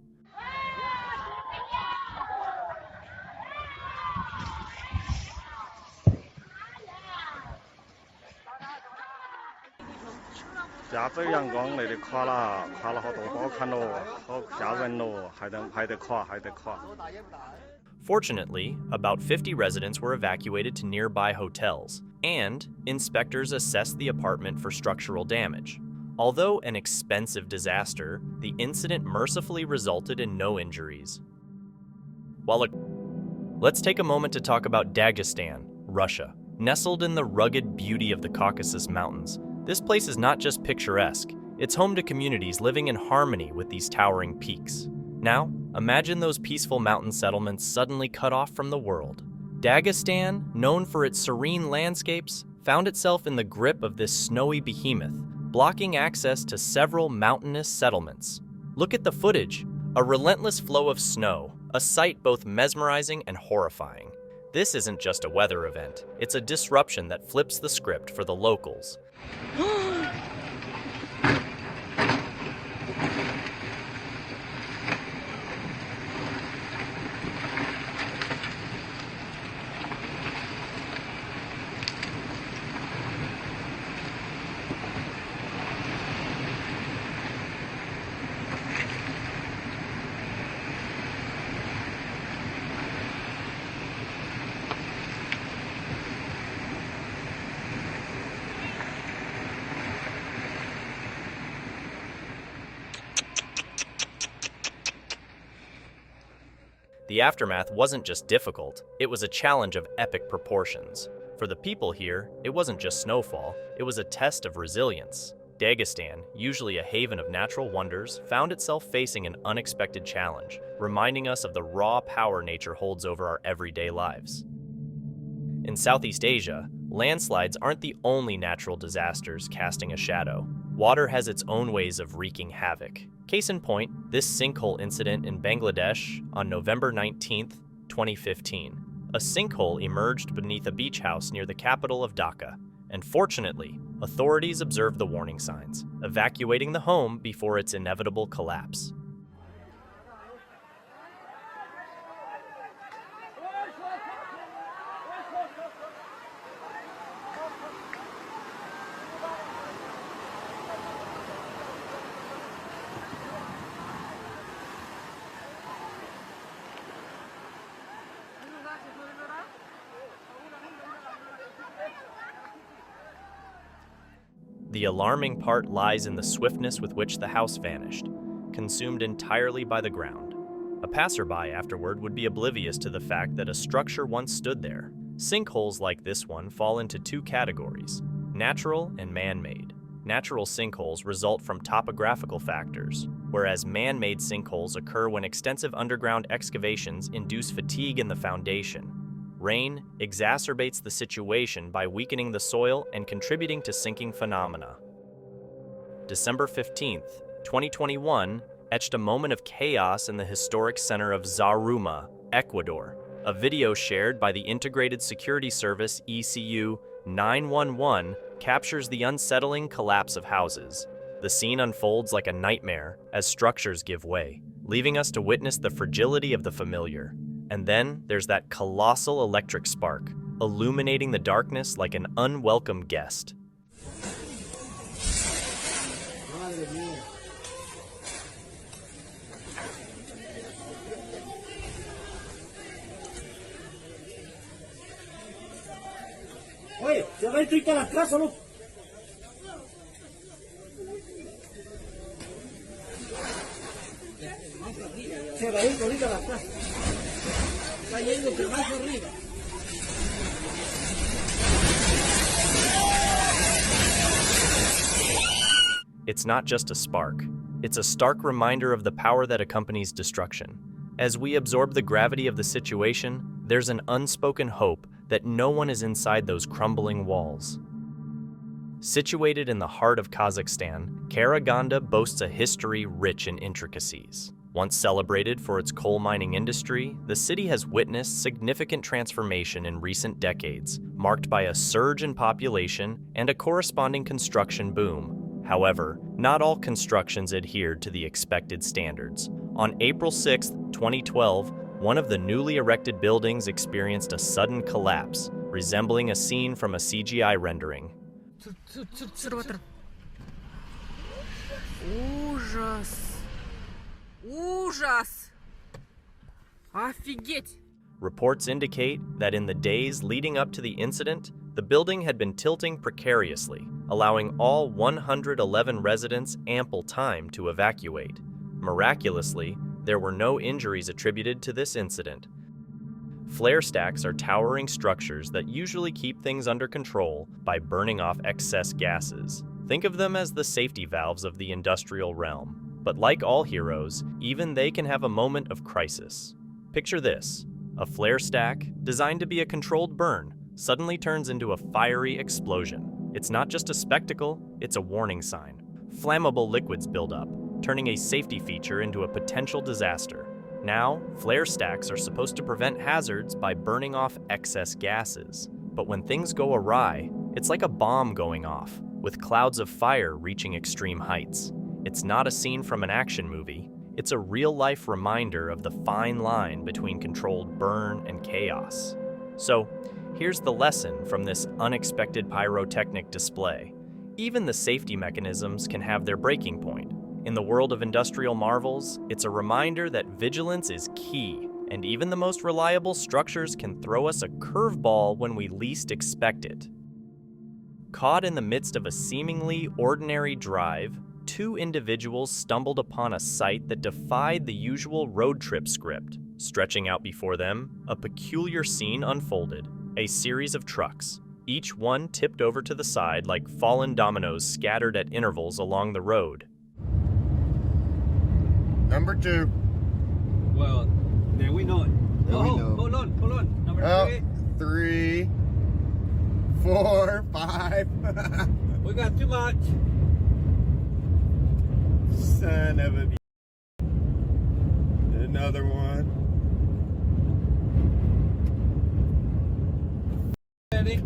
Fortunately, about 50 residents were evacuated to nearby hotels, and inspectors assessed the apartment for structural damage. Although an expensive disaster, the incident mercifully resulted in no injuries. Let's take a moment to talk about Dagestan, Russia. Nestled in the rugged beauty of the Caucasus Mountains, this place is not just picturesque, it's home to communities living in harmony with these towering peaks. Now, imagine those peaceful mountain settlements suddenly cut off from the world. Dagestan, known for its serene landscapes, found itself in the grip of this snowy behemoth, blocking access to several mountainous settlements. Look at the footage, a relentless flow of snow, a sight both mesmerizing and horrifying. This isn't just a weather event, it's a disruption that flips the script for the locals. The aftermath wasn't just difficult, it was a challenge of epic proportions. For the people here, it wasn't just snowfall, it was a test of resilience. Dagestan, usually a haven of natural wonders, found itself facing an unexpected challenge, reminding us of the raw power nature holds over our everyday lives. In Southeast Asia, landslides aren't the only natural disasters casting a shadow. Water has its own ways of wreaking havoc. Case in point, this sinkhole incident in Bangladesh on November 19, 2015. A sinkhole emerged beneath a beach house near the capital of Dhaka, and fortunately, authorities observed the warning signs, evacuating the home before its inevitable collapse. The alarming part lies in the swiftness with which the house vanished, consumed entirely by the ground. A passerby afterward would be oblivious to the fact that a structure once stood there. Sinkholes like this one fall into two categories: natural and man-made. Natural sinkholes result from topographical factors, whereas man-made sinkholes occur when extensive underground excavations induce fatigue in the foundation. Rain exacerbates the situation by weakening the soil and contributing to sinking phenomena. December 15, 2021, etched a moment of chaos in the historic center of Zaruma, Ecuador. A video shared by the Integrated Security Service ECU 911 captures the unsettling collapse of houses. The scene unfolds like a nightmare as structures give way, leaving us to witness the fragility of the familiar. And then there's that colossal electric spark, illuminating the darkness like an unwelcome guest. Oye, se va a entrar a la casa, ¿no? Se va a ir ahorita a la casa. Está yendo que más arriba. It's not just a spark. It's a stark reminder of the power that accompanies destruction. As we absorb the gravity of the situation, there's an unspoken hope that no one is inside those crumbling walls. Situated in the heart of Kazakhstan, Karaganda boasts a history rich in intricacies. Once celebrated for its coal mining industry, the city has witnessed significant transformation in recent decades, marked by a surge in population and a corresponding construction boom. However, not all constructions adhered to the expected standards. On April 6, 2012, one of the newly erected buildings experienced a sudden collapse, resembling a scene from a CGI rendering. Ужас! Ужас! Офигеть! Reports indicate that in the days leading up to the incident, the building had been tilting precariously, allowing all 111 residents ample time to evacuate. Miraculously, there were no injuries attributed to this incident. Flare stacks are towering structures that usually keep things under control by burning off excess gases. Think of them as the safety valves of the industrial realm. But like all heroes, even they can have a moment of crisis. Picture this: a flare stack, designed to be a controlled burn, suddenly turns into a fiery explosion. It's not just a spectacle, it's a warning sign. Flammable liquids build up, turning a safety feature into a potential disaster. Now, flare stacks are supposed to prevent hazards by burning off excess gases. But when things go awry, it's like a bomb going off, with clouds of fire reaching extreme heights. It's not a scene from an action movie. It's a real-life reminder of the fine line between controlled burn and chaos. So, here's the lesson from this unexpected pyrotechnic display. Even the safety mechanisms can have their breaking point. In the world of industrial marvels, it's a reminder that vigilance is key, and even the most reliable structures can throw us a curveball when we least expect it. Caught in the midst of a seemingly ordinary drive, two individuals stumbled upon a sight that defied the usual road trip script. Stretching out before them, a peculiar scene unfolded. A series of trucks, each one tipped over to the side like fallen dominoes scattered at intervals along the road. Number 2. Well, then we know it. Then we know. Hold on. Number Oh, 3. 3, 4, 5. We got too much. Son of a b****. Another one. Ready?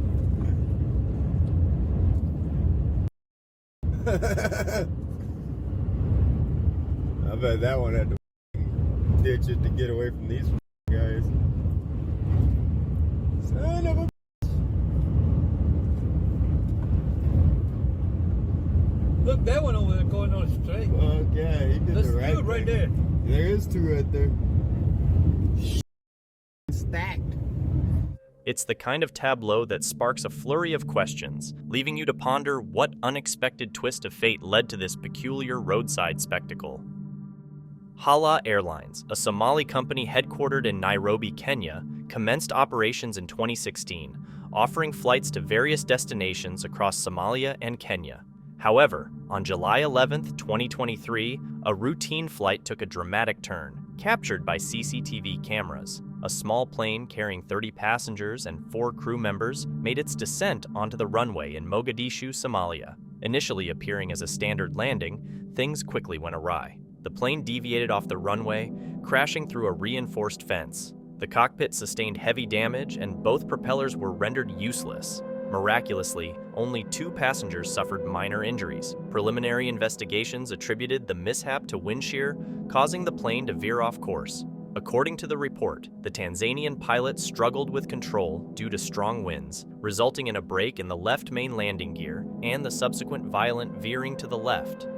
I bet that one had to ditch it to get away from these guys. Son of a Look, that one over there going on straight. Okay, he did That's the right good right thing. there. There is 2 right there. Stacked. It's the kind of tableau that sparks a flurry of questions, leaving you to ponder what unexpected twist of fate led to this peculiar roadside spectacle. Hala Airlines, a Somali company headquartered in Nairobi, Kenya, commenced operations in 2016, offering flights to various destinations across Somalia and Kenya. However, on July 11, 2023, a routine flight took a dramatic turn, captured by CCTV cameras. A small plane carrying 30 passengers and 4 crew members made its descent onto the runway in Mogadishu, Somalia. Initially appearing as a standard landing, things quickly went awry. The plane deviated off the runway, crashing through a reinforced fence. The cockpit sustained heavy damage and both propellers were rendered useless. Miraculously, only 2 passengers suffered minor injuries. Preliminary investigations attributed the mishap to wind shear, causing the plane to veer off course. According to the report, the Tanzanian pilot struggled with control due to strong winds, resulting in a break in the left main landing gear and the subsequent violent veering to the left.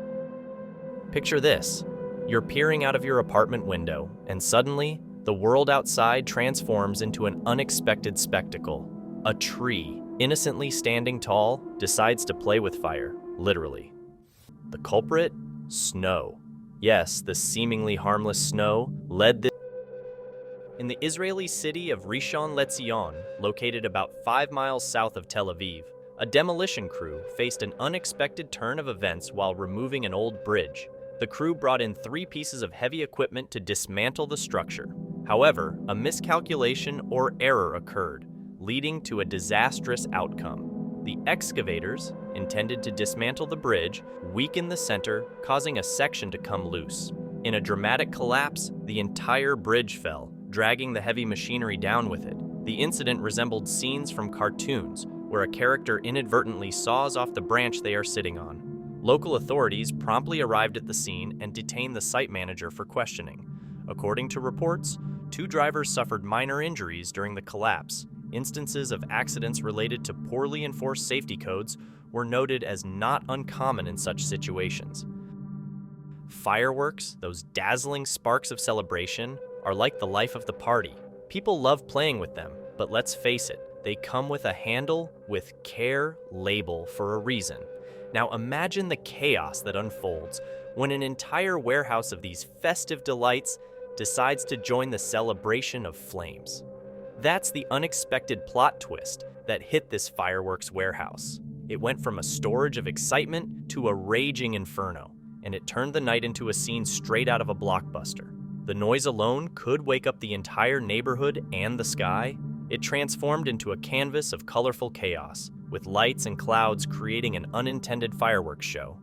Picture this: you're peering out of your apartment window, and suddenly, the world outside transforms into an unexpected spectacle. A tree, innocently standing tall, decides to play with fire, literally. The culprit? Snow. Yes, the seemingly harmless snow led this. In the Israeli city of Rishon LeZion, located about 5 miles south of Tel Aviv, a demolition crew faced an unexpected turn of events while removing an old bridge. The crew brought in 3 pieces of heavy equipment to dismantle the structure. However, a miscalculation or error occurred, leading to a disastrous outcome. The excavators, intended to dismantle the bridge, weakened the center, causing a section to come loose. In a dramatic collapse, the entire bridge fell, dragging the heavy machinery down with it. The incident resembled scenes from cartoons, where a character inadvertently saws off the branch they are sitting on. Local authorities promptly arrived at the scene and detained the site manager for questioning. According to reports, 2 drivers suffered minor injuries during the collapse. Instances of accidents related to poorly enforced safety codes were noted as not uncommon in such situations. Fireworks, those dazzling sparks of celebration, are like the life of the party. People love playing with them, but let's face it, they come with a handle with "Care" label for a reason. Now imagine the chaos that unfolds when an entire warehouse of these festive delights decides to join the celebration of flames. That's the unexpected plot twist that hit this fireworks warehouse. It went from a storage of excitement to a raging inferno, and it turned the night into a scene straight out of a blockbuster. The noise alone could wake up the entire neighborhood and the sky. It transformed into a canvas of colorful chaos, with lights and clouds creating an unintended fireworks show.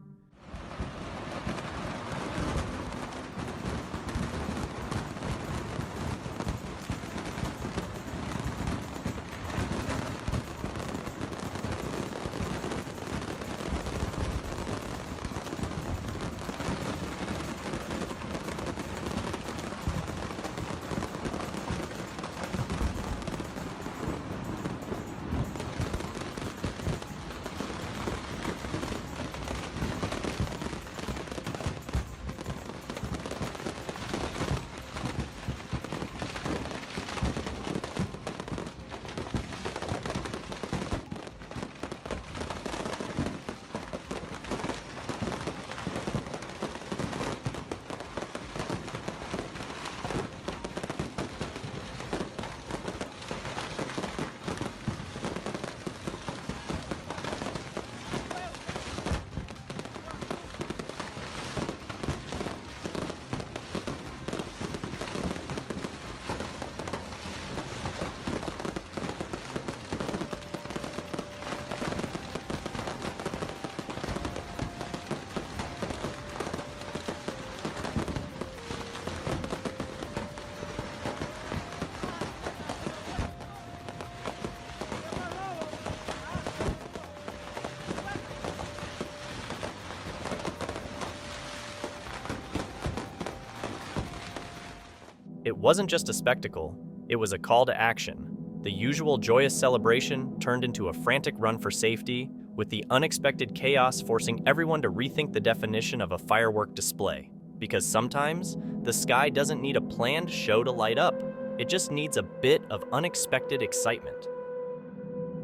It wasn't just a spectacle, it was a call to action. The usual joyous celebration turned into a frantic run for safety, with the unexpected chaos forcing everyone to rethink the definition of a firework display. Because sometimes, the sky doesn't need a planned show to light up, it just needs a bit of unexpected excitement.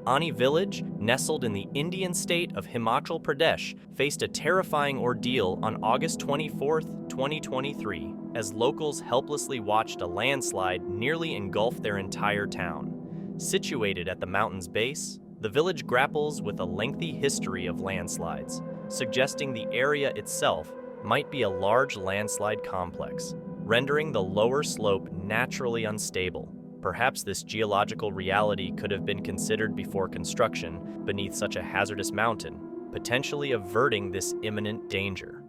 Ani village, nestled in the Indian state of Himachal Pradesh, faced a terrifying ordeal on August 24, 2023, as locals helplessly watched a landslide nearly engulf their entire town. Situated at the mountain's base, the village grapples with a lengthy history of landslides, suggesting the area itself might be a large landslide complex, rendering the lower slope naturally unstable. Perhaps this geological reality could have been considered before construction beneath such a hazardous mountain, potentially averting this imminent danger.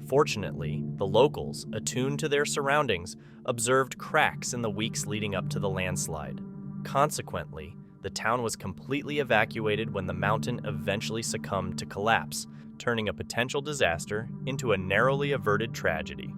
Fortunately, the locals, attuned to their surroundings, observed cracks in the weeks leading up to the landslide. Consequently, the town was completely evacuated when the mountain eventually succumbed to collapse, turning a potential disaster into a narrowly averted tragedy.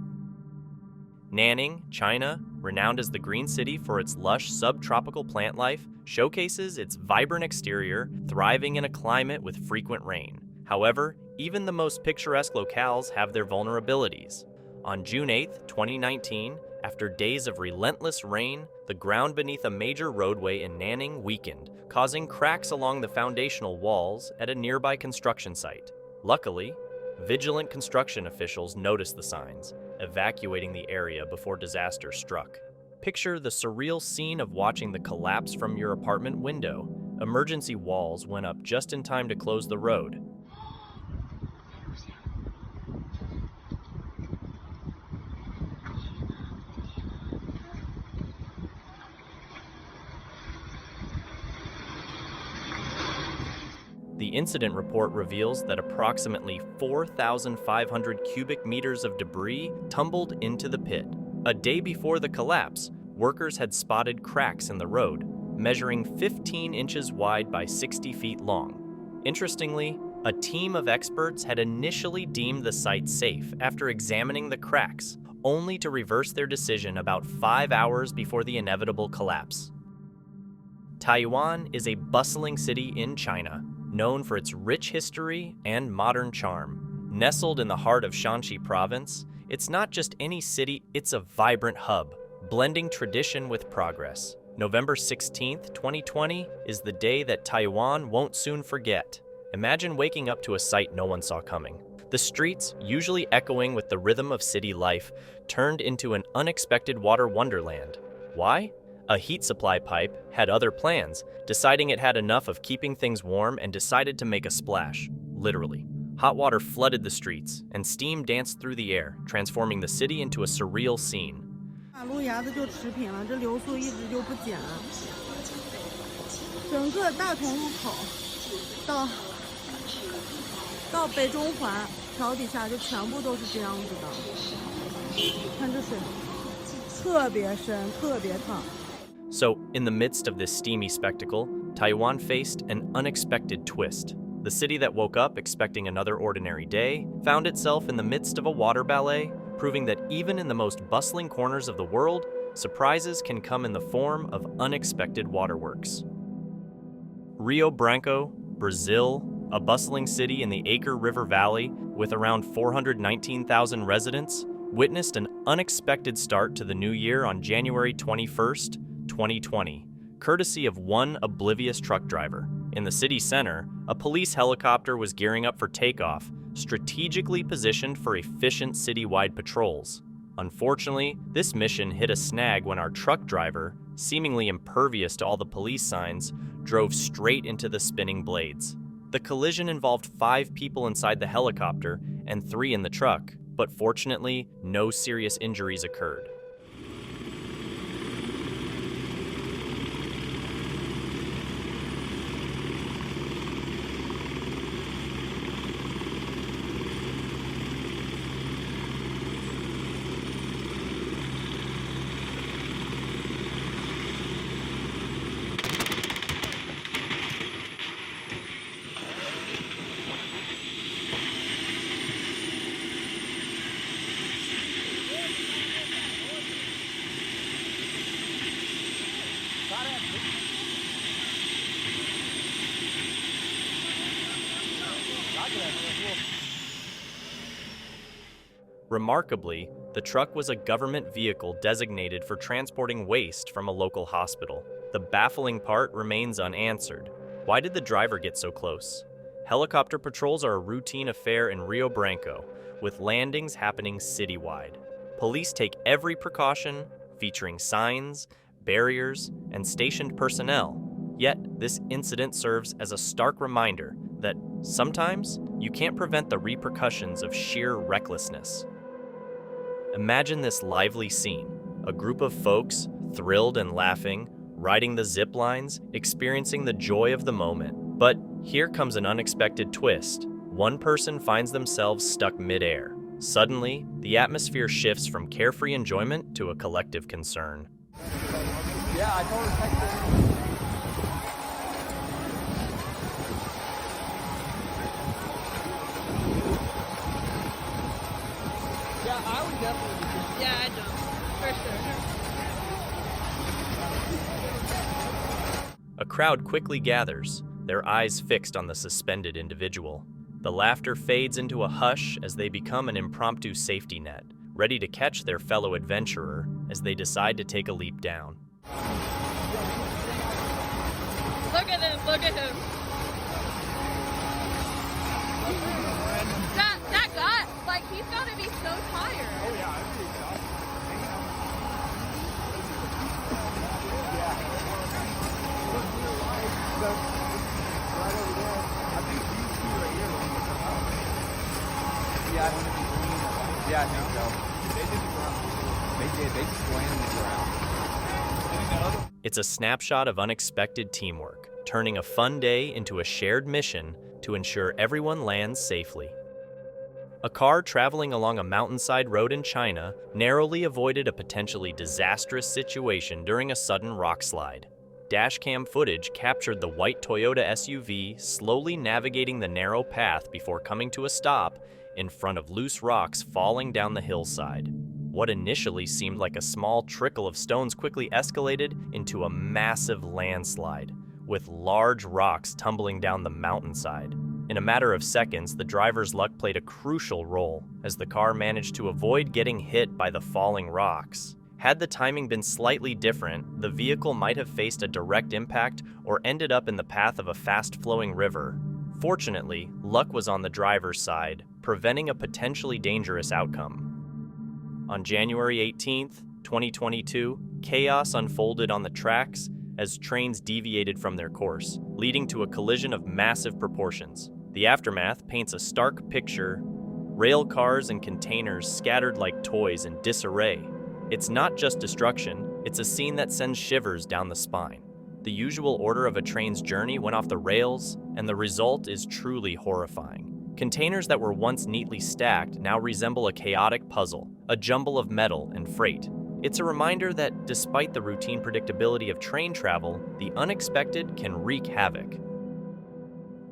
Nanning, China, renowned as the Green City for its lush subtropical plant life, showcases its vibrant exterior, thriving in a climate with frequent rain. However, even the most picturesque locales have their vulnerabilities. On June 8, 2019, after days of relentless rain, the ground beneath a major roadway in Nanning weakened, causing cracks along the foundational walls at a nearby construction site. Luckily, vigilant construction officials noticed the signs, evacuating the area before disaster struck. Picture the surreal scene of watching the collapse from your apartment window. Emergency walls went up just in time to close the road. The incident report reveals that approximately 4,500 cubic meters of debris tumbled into the pit. A day before the collapse, workers had spotted cracks in the road, measuring 15 inches wide by 60 feet long. Interestingly, a team of experts had initially deemed the site safe after examining the cracks, only to reverse their decision about 5 hours before the inevitable collapse. Taiyuan is a bustling city in China, known for its rich history and modern charm. Nestled in the heart of Shanxi province, it's not just any city, it's a vibrant hub, blending tradition with progress. November 16, 2020 is the day that Taiyuan won't soon forget. Imagine waking up to a sight no one saw coming. The streets, usually echoing with the rhythm of city life, turned into an unexpected water wonderland. Why? A heat supply pipe had other plans, deciding it had enough of keeping things warm and decided to make a splash, literally. Hot water flooded the streets, and steam danced through the air, transforming the city into a surreal scene. 马路牙子就持平了，这流速一直就不减。整个大同路口到北中环桥底下就全部都是这样子的。看这水，特别深，特别烫。 So, in the midst of this steamy spectacle, Taiyuan faced an unexpected twist. The city that woke up expecting another ordinary day found itself in the midst of a water ballet, proving that even in the most bustling corners of the world, surprises can come in the form of unexpected waterworks. Rio Branco, Brazil, a bustling city in the Acre River Valley with around 419,000 residents, witnessed an unexpected start to the new year on January 21st, 2020, courtesy of one oblivious truck driver. In the city center, a police helicopter was gearing up for takeoff, strategically positioned for efficient citywide patrols. Unfortunately, this mission hit a snag when our truck driver, seemingly impervious to all the police signs, drove straight into the spinning blades. The collision involved 5 people inside the helicopter and 3 in the truck, but fortunately, no serious injuries occurred. Remarkably, the truck was a government vehicle designated for transporting waste from a local hospital. The baffling part remains unanswered. Why did the driver get so close? Helicopter patrols are a routine affair in Rio Branco, with landings happening citywide. Police take every precaution, featuring signs, barriers, and stationed personnel. Yet, this incident serves as a stark reminder that sometimes you can't prevent the repercussions of sheer recklessness. Imagine this lively scene. A group of folks, thrilled and laughing, riding the zip lines, experiencing the joy of the moment. But here comes an unexpected twist. One person finds themselves stuck midair. Suddenly, the atmosphere shifts from carefree enjoyment to a collective concern. Yeah, I told her. Yeah, I would definitely do. Yeah, I jump. For sure. A crowd quickly gathers, their eyes fixed on the suspended individual. The laughter fades into a hush as they become an impromptu safety net, ready to catch their fellow adventurer as they decide to take a leap down. Look at him, look at him. That guy, like, he's gotta be so tired. Oh yeah, I'd be exhausted. Right over there. I think these two right here are on the top. Yeah, I think it's green. Yeah, I think so. They did the ground. They did. They slammed the ground. It's a snapshot of unexpected teamwork, turning a fun day into a shared mission to ensure everyone lands safely. A car traveling along a mountainside road in China narrowly avoided a potentially disastrous situation during a sudden rock slide. Dashcam footage captured the white Toyota SUV slowly navigating the narrow path before coming to a stop in front of loose rocks falling down the hillside. What initially seemed like a small trickle of stones quickly escalated into a massive landslide, with large rocks tumbling down the mountainside. In a matter of seconds, the driver's luck played a crucial role, as the car managed to avoid getting hit by the falling rocks. Had the timing been slightly different, the vehicle might have faced a direct impact or ended up in the path of a fast-flowing river. Fortunately, luck was on the driver's side, preventing a potentially dangerous outcome. On January 18th, 2022, chaos unfolded on the tracks as trains deviated from their course, leading to a collision of massive proportions. The aftermath paints a stark picture: rail cars and containers scattered like toys in disarray. It's not just destruction, it's a scene that sends shivers down the spine. The usual order of a train's journey went off the rails, and the result is truly horrifying. Containers that were once neatly stacked now resemble a chaotic puzzle, a jumble of metal and freight. It's a reminder that despite the routine predictability of train travel, the unexpected can wreak havoc.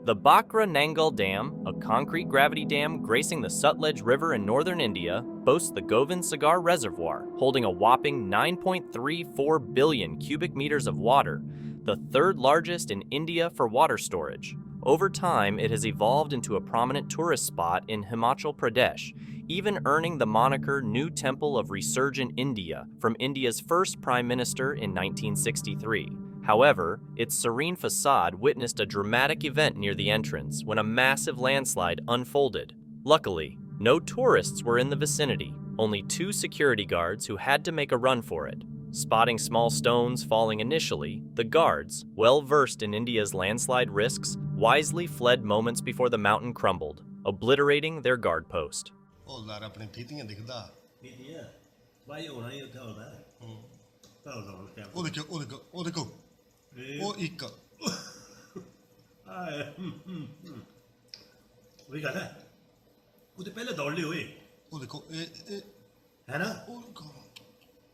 The Bhakra Nangal Dam, a concrete gravity dam gracing the Sutlej River in northern India, boasts the Govind Sagar Reservoir, holding a whopping 9.34 billion cubic meters of water, the third largest in India for water storage. Over time, it has evolved into a prominent tourist spot in Himachal Pradesh, even earning the moniker New Temple of Resurgent India from India's first Prime Minister in 1963. However, its serene facade witnessed a dramatic event near the entrance when a massive landslide unfolded. Luckily, no tourists were in the vicinity, only 2 security guards who had to make a run for it. Spotting small stones falling initially, the guards, well versed in India's landslide risks, wisely fled moments before the mountain crumbled, obliterating their guard post.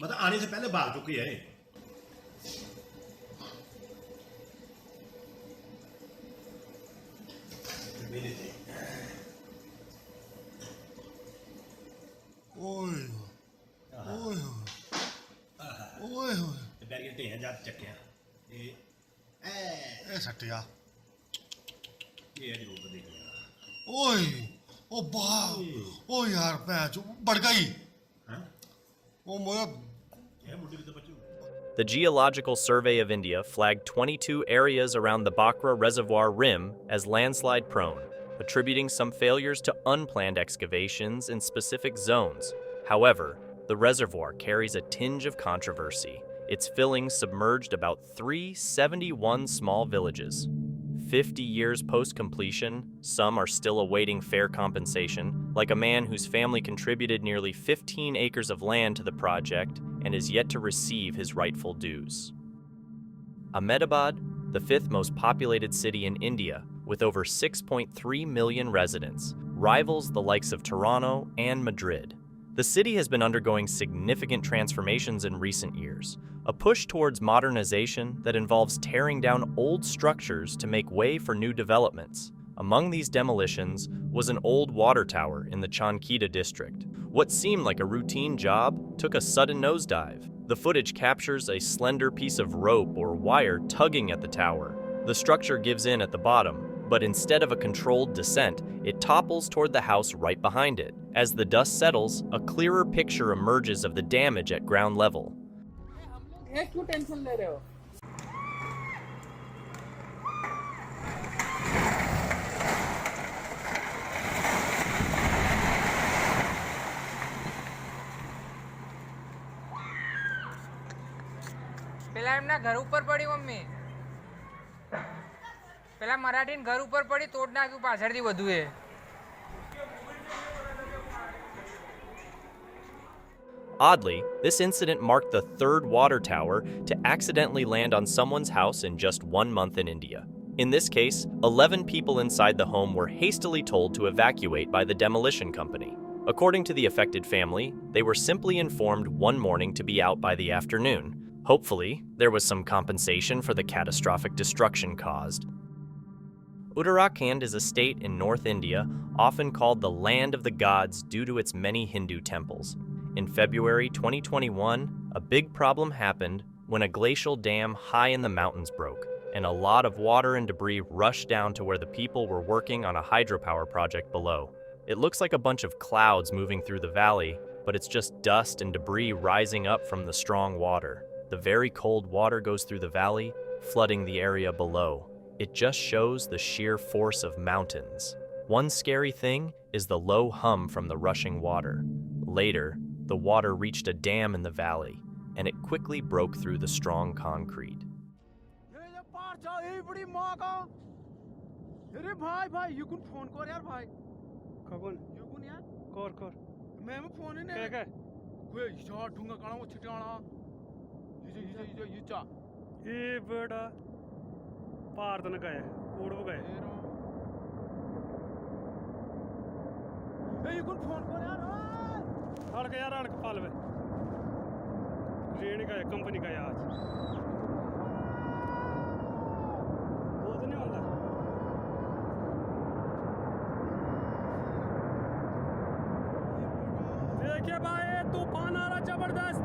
मतलब आने से पहले भाग चुकी है ओए ओए ओए बैठ के ढेर जात चक्कियां ए सटिया ये जरूर देख लेना ओए ओ वाह ओ यार पैच बढ़ गई हां ओ मोया The Geological Survey of India flagged 22 areas around the Bhakra Reservoir rim as landslide prone, attributing some failures to unplanned excavations in specific zones. However, the reservoir carries a tinge of controversy. Its fillings submerged about 371 small villages. 50 years post-completion, some are still awaiting fair compensation, like a man whose family contributed nearly 15 acres of land to the project and is yet to receive his rightful dues. Ahmedabad, the 5th most populated city in India, with over 6.3 million residents, rivals the likes of Toronto and Madrid. The city has been undergoing significant transformations in recent years, a push towards modernization that involves tearing down old structures to make way for new developments. Among these demolitions was an old water tower in the Chankita district, What seemed like a routine job took a sudden nosedive. The footage captures a slender piece of rope or wire tugging at the tower. The structure gives in at the bottom, but instead of a controlled descent, it topples toward the house right behind it. As the dust settles, a clearer picture emerges of the damage at ground level. પેલા એમના ઘર ઉપર પડી mummy પેલા મરાઠીને ઘર ઉપર પડી તોડ નાખ્યું પાછળથી બધું એ Oddly, this incident marked the third water tower to accidentally land on someone's house in just 1 month in India. In this case, 11 people inside the home were hastily told to evacuate by the demolition company. According to the affected family, they were simply informed one morning to be out by the afternoon. Hopefully, there was some compensation for the catastrophic destruction caused. Uttarakhand is a state in North India, often called the Land of the Gods due to its many Hindu temples. In February 2021, a big problem happened when a glacial dam high in the mountains broke, and a lot of water and debris rushed down to where the people were working on a hydropower project below. It looks like a bunch of clouds moving through the valley, but it's just dust and debris rising up from the strong water. The very cold water goes through the valley, flooding the area below. It just shows the sheer force of mountains. One scary thing is the low hum from the rushing water. Later, the water reached a dam in the valley, and it quickly broke through the strong concrete. ये बेटा पार तो न गए code वो गए ए ये कौन phone कर यार अड़क यार अड़क पाल में रेड का है कंपनी का है आज वो तो नहीं होता देखिए भाई तूफान आ रहा जबरदस्त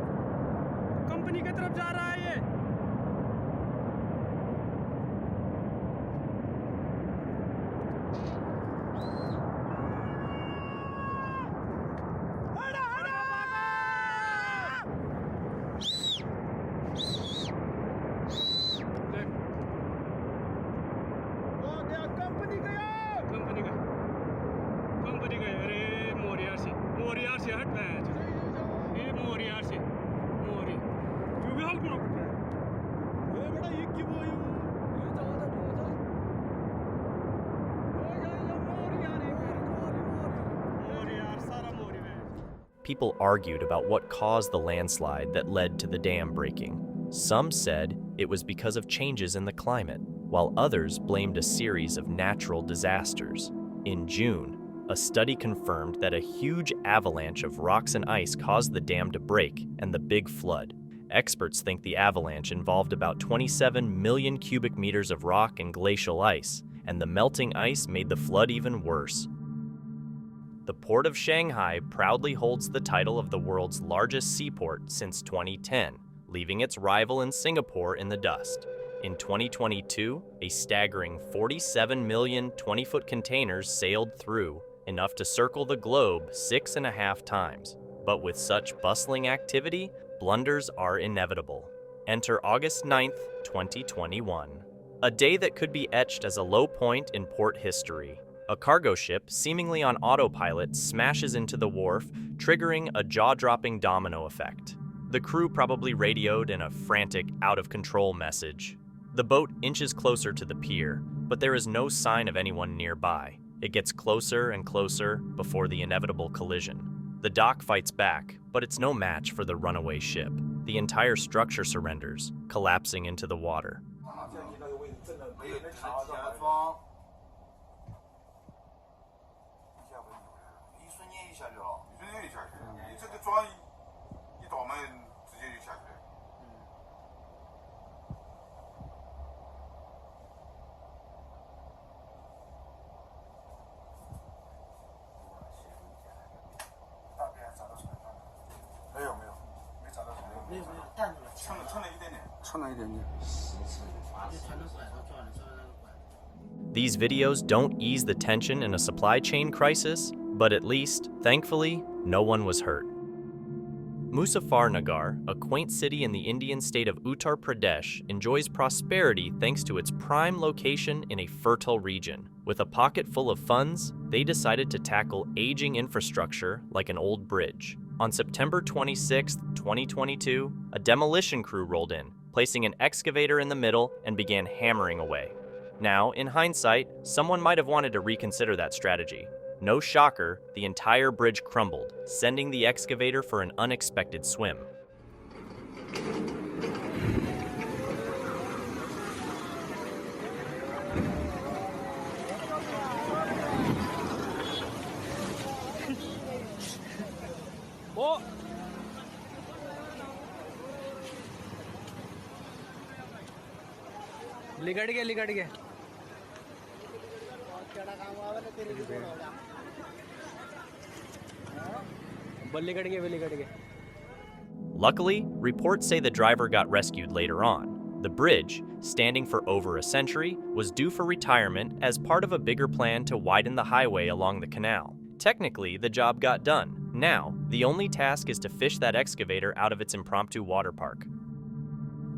कंपनी की तरफ जा रहा है ये People argued about what caused the landslide that led to the dam breaking. Some said it was because of changes in the climate, while others blamed a series of natural disasters. In June, a study confirmed that a huge avalanche of rocks and ice caused the dam to break and the big flood. Experts think the avalanche involved about 27 million cubic meters of rock and glacial ice, and the melting ice made the flood even worse. The Port of Shanghai proudly holds the title of the world's largest seaport since 2010, leaving its rival in Singapore in the dust. In 2022, a staggering 47 million 20-foot containers sailed through, enough to circle the globe 6.5 times. But with such bustling activity, blunders are inevitable. Enter August 9th, 2021. A day that could be etched as a low point in port history. A cargo ship, seemingly on autopilot, smashes into the wharf, triggering a jaw-dropping domino effect. The crew probably radioed in a frantic, out-of-control message. The boat inches closer to the pier, but there is no sign of anyone nearby. It gets closer and closer before the inevitable collision. The dock fights back, but it's no match for the runaway ship. The entire structure surrenders, collapsing into the water. These videos don't ease the tension in a supply chain crisis, but at least, thankfully, no one was hurt. Muzaffarnagar, a quaint city in the Indian state of Uttar Pradesh, enjoys prosperity thanks to its prime location in a fertile region. With a pocket full of funds, they decided to tackle aging infrastructure like an old bridge. On September 26, 2022, a demolition crew rolled in, placing an excavator in the middle and began hammering away. Now, in hindsight, someone might have wanted to reconsider that strategy. No shocker, the entire bridge crumbled, sending the excavator for an unexpected swim. Oh! लिगड़ गया Luckily, reports say the driver got rescued later on. The bridge, standing for over a century, was due for retirement as part of a bigger plan to widen the highway along the canal. Technically, the job got done. Now, the only task is to fish that excavator out of its impromptu water park.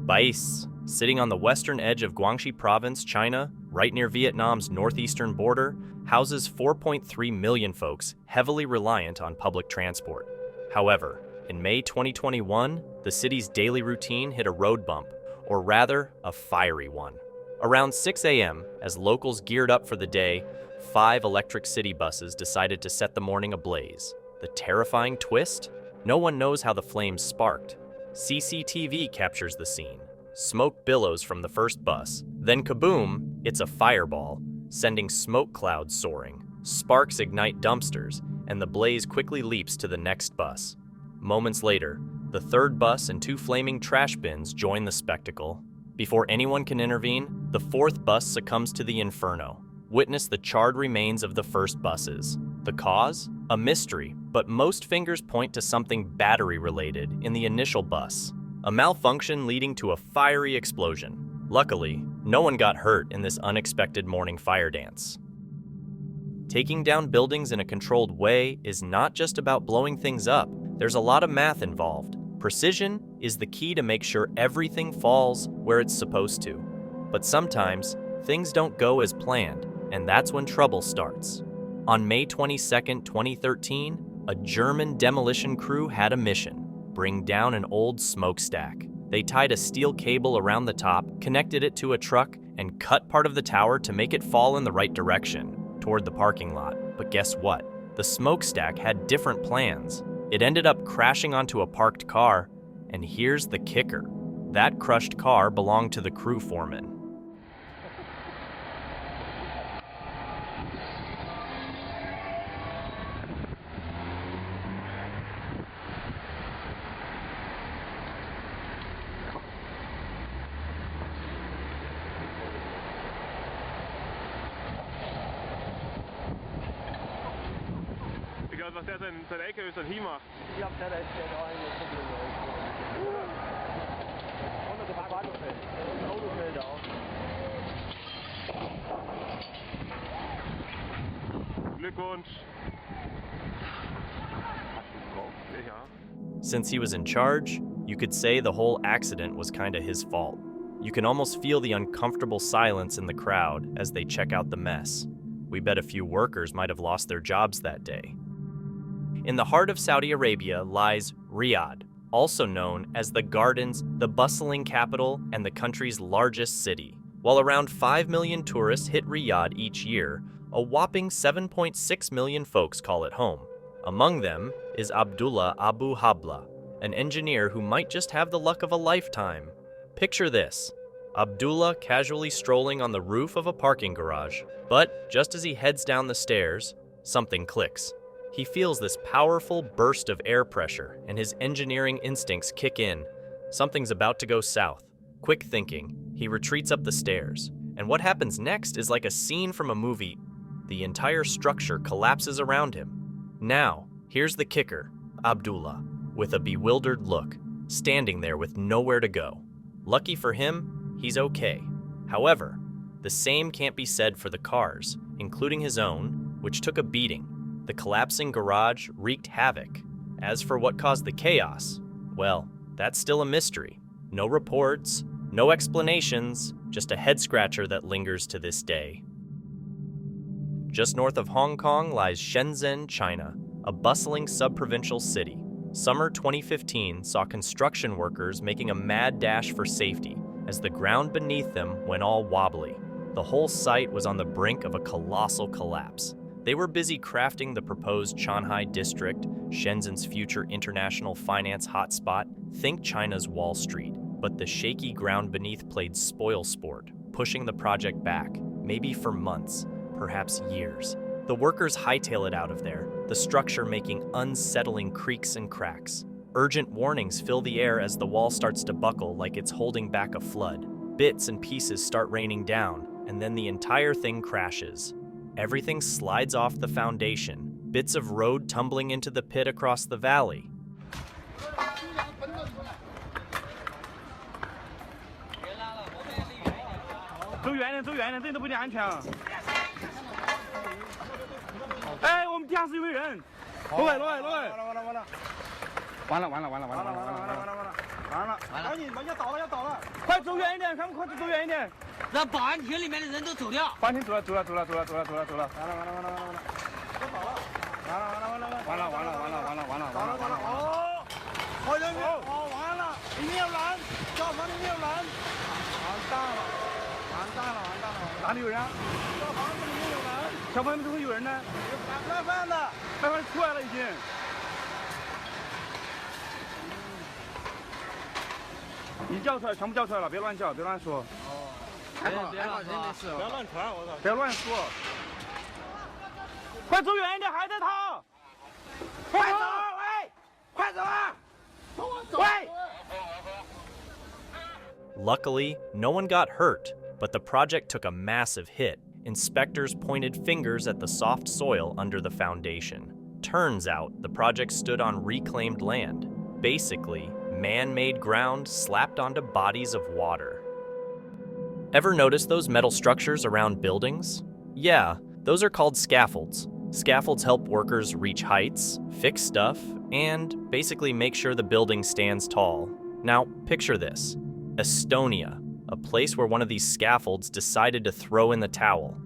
Bais, sitting on the western edge of Guangxi Province, China, right near Vietnam's northeastern border, houses 4.3 million folks heavily reliant on public transport. However, in May 2021, the city's daily routine hit a road bump, or rather, a fiery one. Around 6 a.m., as locals geared up for the day, 5 electric city buses decided to set the morning ablaze. The terrifying twist? No one knows how the flames sparked. CCTV captures the scene. Smoke billows from the first bus. Then kaboom, it's a fireball, sending smoke clouds soaring. Sparks ignite dumpsters, and the blaze quickly leaps to the next bus. Moments later, the third bus and 2 flaming trash bins join the spectacle. Before anyone can intervene, the 4th bus succumbs to the inferno. Witness the charred remains of the first buses. The cause? A mystery, but most fingers point to something battery-related in the initial bus. A malfunction leading to a fiery explosion. Luckily, no one got hurt in this unexpected morning fire dance. Taking down buildings in a controlled way is not just about blowing things up. There's a lot of math involved. Precision is the key to make sure everything falls where it's supposed to. But sometimes, things don't go as planned, and that's when trouble starts. On May 22, 2013, a German demolition crew had a mission: bring down an old smokestack. They tied a steel cable around the top, connected it to a truck, and cut part of the tower to make it fall in the right direction, toward the parking lot. But guess what? The smokestack had different plans. It ended up crashing onto a parked car, and here's the kicker. That crushed car belonged to the crew foreman. Was der sein LKW dann hier macht. Ja, der ist ja da in der Und der Wagenfeld. Das Autofeld auch. Glückwunsch. Ja. Since he was in charge, you could say the whole accident was kinda his fault. You can almost feel the uncomfortable silence in the crowd as they check out the mess. We bet a few workers might have lost their jobs that day. In the heart of Saudi Arabia lies Riyadh, also known as the Gardens, the bustling capital, and the country's largest city. While around 5 million tourists hit Riyadh each year, a whopping 7.6 million folks call it home. Among them is Abdullah Abu Habla, an engineer who might just have the luck of a lifetime. Picture this: Abdullah casually strolling on the roof of a parking garage, but just as he heads down the stairs, something clicks. He feels this powerful burst of air pressure, and his engineering instincts kick in. Something's about to go south. Quick thinking, he retreats up the stairs. And what happens next is like a scene from a movie. The entire structure collapses around him. Now, here's the kicker: Abdullah, with a bewildered look, standing there with nowhere to go. Lucky for him, he's okay. However, the same can't be said for the cars, including his own, which took a beating. The collapsing garage wreaked havoc. As for what caused the chaos, well, that's still a mystery. No reports, no explanations, just a head-scratcher that lingers to this day. Just north of Hong Kong lies Shenzhen, China, a bustling sub-provincial city. Summer 2015 saw construction workers making a mad dash for safety as the ground beneath them went all wobbly. The whole site was on the brink of a colossal collapse. They were busy crafting the proposed Shanghai district, Shenzhen's future international finance hotspot. Think China's Wall Street. But the shaky ground beneath played spoilsport, pushing the project back, maybe for months, perhaps years. The workers hightail it out of there, the structure making unsettling creaks and cracks. Urgent warnings fill the air as the wall starts to buckle like it's holding back a flood. Bits and pieces start raining down, and then the entire thing crashes. Everything slides off the foundation, bits of road tumbling into the pit across the valley. 走远点，走远点，这都不一定安全啊！哎，我们地下室有没有人？落来，落来，落来！完了，完了，完了，完了，完了，完了，完了，完了，完了！赶紧，要倒了，要倒了！快走远一点，快走远一点！让保安厅里面的人都走掉。保安厅走了，走了，走了，走了，走了，走了，走了！完了，完了，完了，完了，完了！要倒了！完了，完了，完了，完了，完了，完了，完了，完了，完了，完了，完了！哦，好人员，哦，完了，里面有人，消防里面有人，完蛋了！ 完蛋了，完蛋了！哪里有人？消防里面有人。消防怎么会有人呢？有卖饭的，卖饭出来了已经。你叫出来，全部叫出来了，别乱叫，别乱说。哦。还好，真的是。不要乱传，我操！不要乱说。快走远一点，还在逃！快走！喂，快走啊！喂！ Luckily, no one got hurt. But the project took a massive hit. Inspectors pointed fingers at the soft soil under the foundation. Turns out, the project stood on reclaimed land. Basically, man-made ground slapped onto bodies of water. Ever notice those metal structures around buildings? Yeah, those are called scaffolds. Scaffolds help workers reach heights, fix stuff, and basically make sure the building stands tall. Now, picture this. Estonia. A place where one of these scaffolds decided to throw in the towel.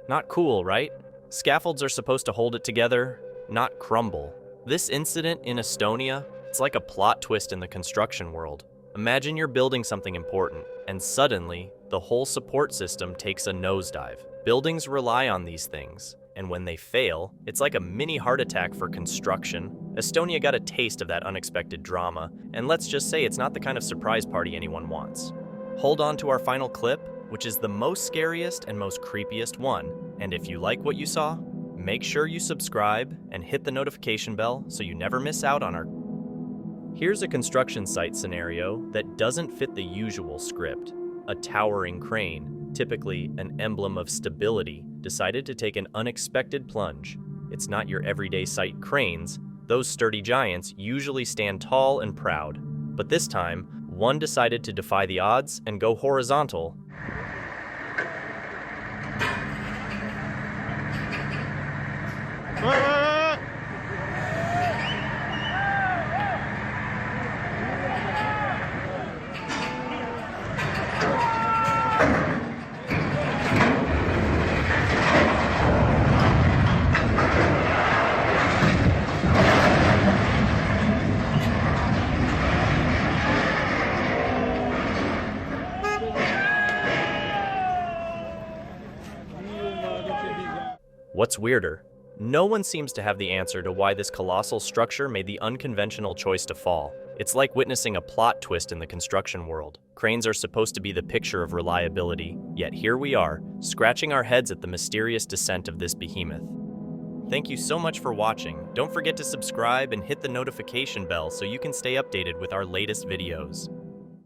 Not cool, right? Scaffolds are supposed to hold it together, not crumble. This incident in Estonia, it's like a plot twist in the construction world. Imagine you're building something important, and suddenly, the whole support system takes a nosedive. Buildings rely on these things, and when they fail, it's like a mini heart attack for construction. Estonia got a taste of that unexpected drama, and let's just say it's not the kind of surprise party anyone wants. Hold on to our final clip, which is the most scariest and most creepiest one. And if you like what you saw, make sure you subscribe and hit the notification bell so you never miss out on our... Here's a construction site scenario that doesn't fit the usual script. A towering crane, typically an emblem of stability, decided to take an unexpected plunge. It's not your everyday sight cranes. Those sturdy giants usually stand tall and proud. But this time, one decided to defy the odds and go horizontal. What's weirder? No one seems to have the answer to why this colossal structure made the unconventional choice to fall. It's like witnessing a plot twist in the construction world. Cranes are supposed to be the picture of reliability, yet here we are, scratching our heads at the mysterious descent of this behemoth. Thank you so much for watching. Don't forget to subscribe and hit the notification bell so you can stay updated with our latest videos.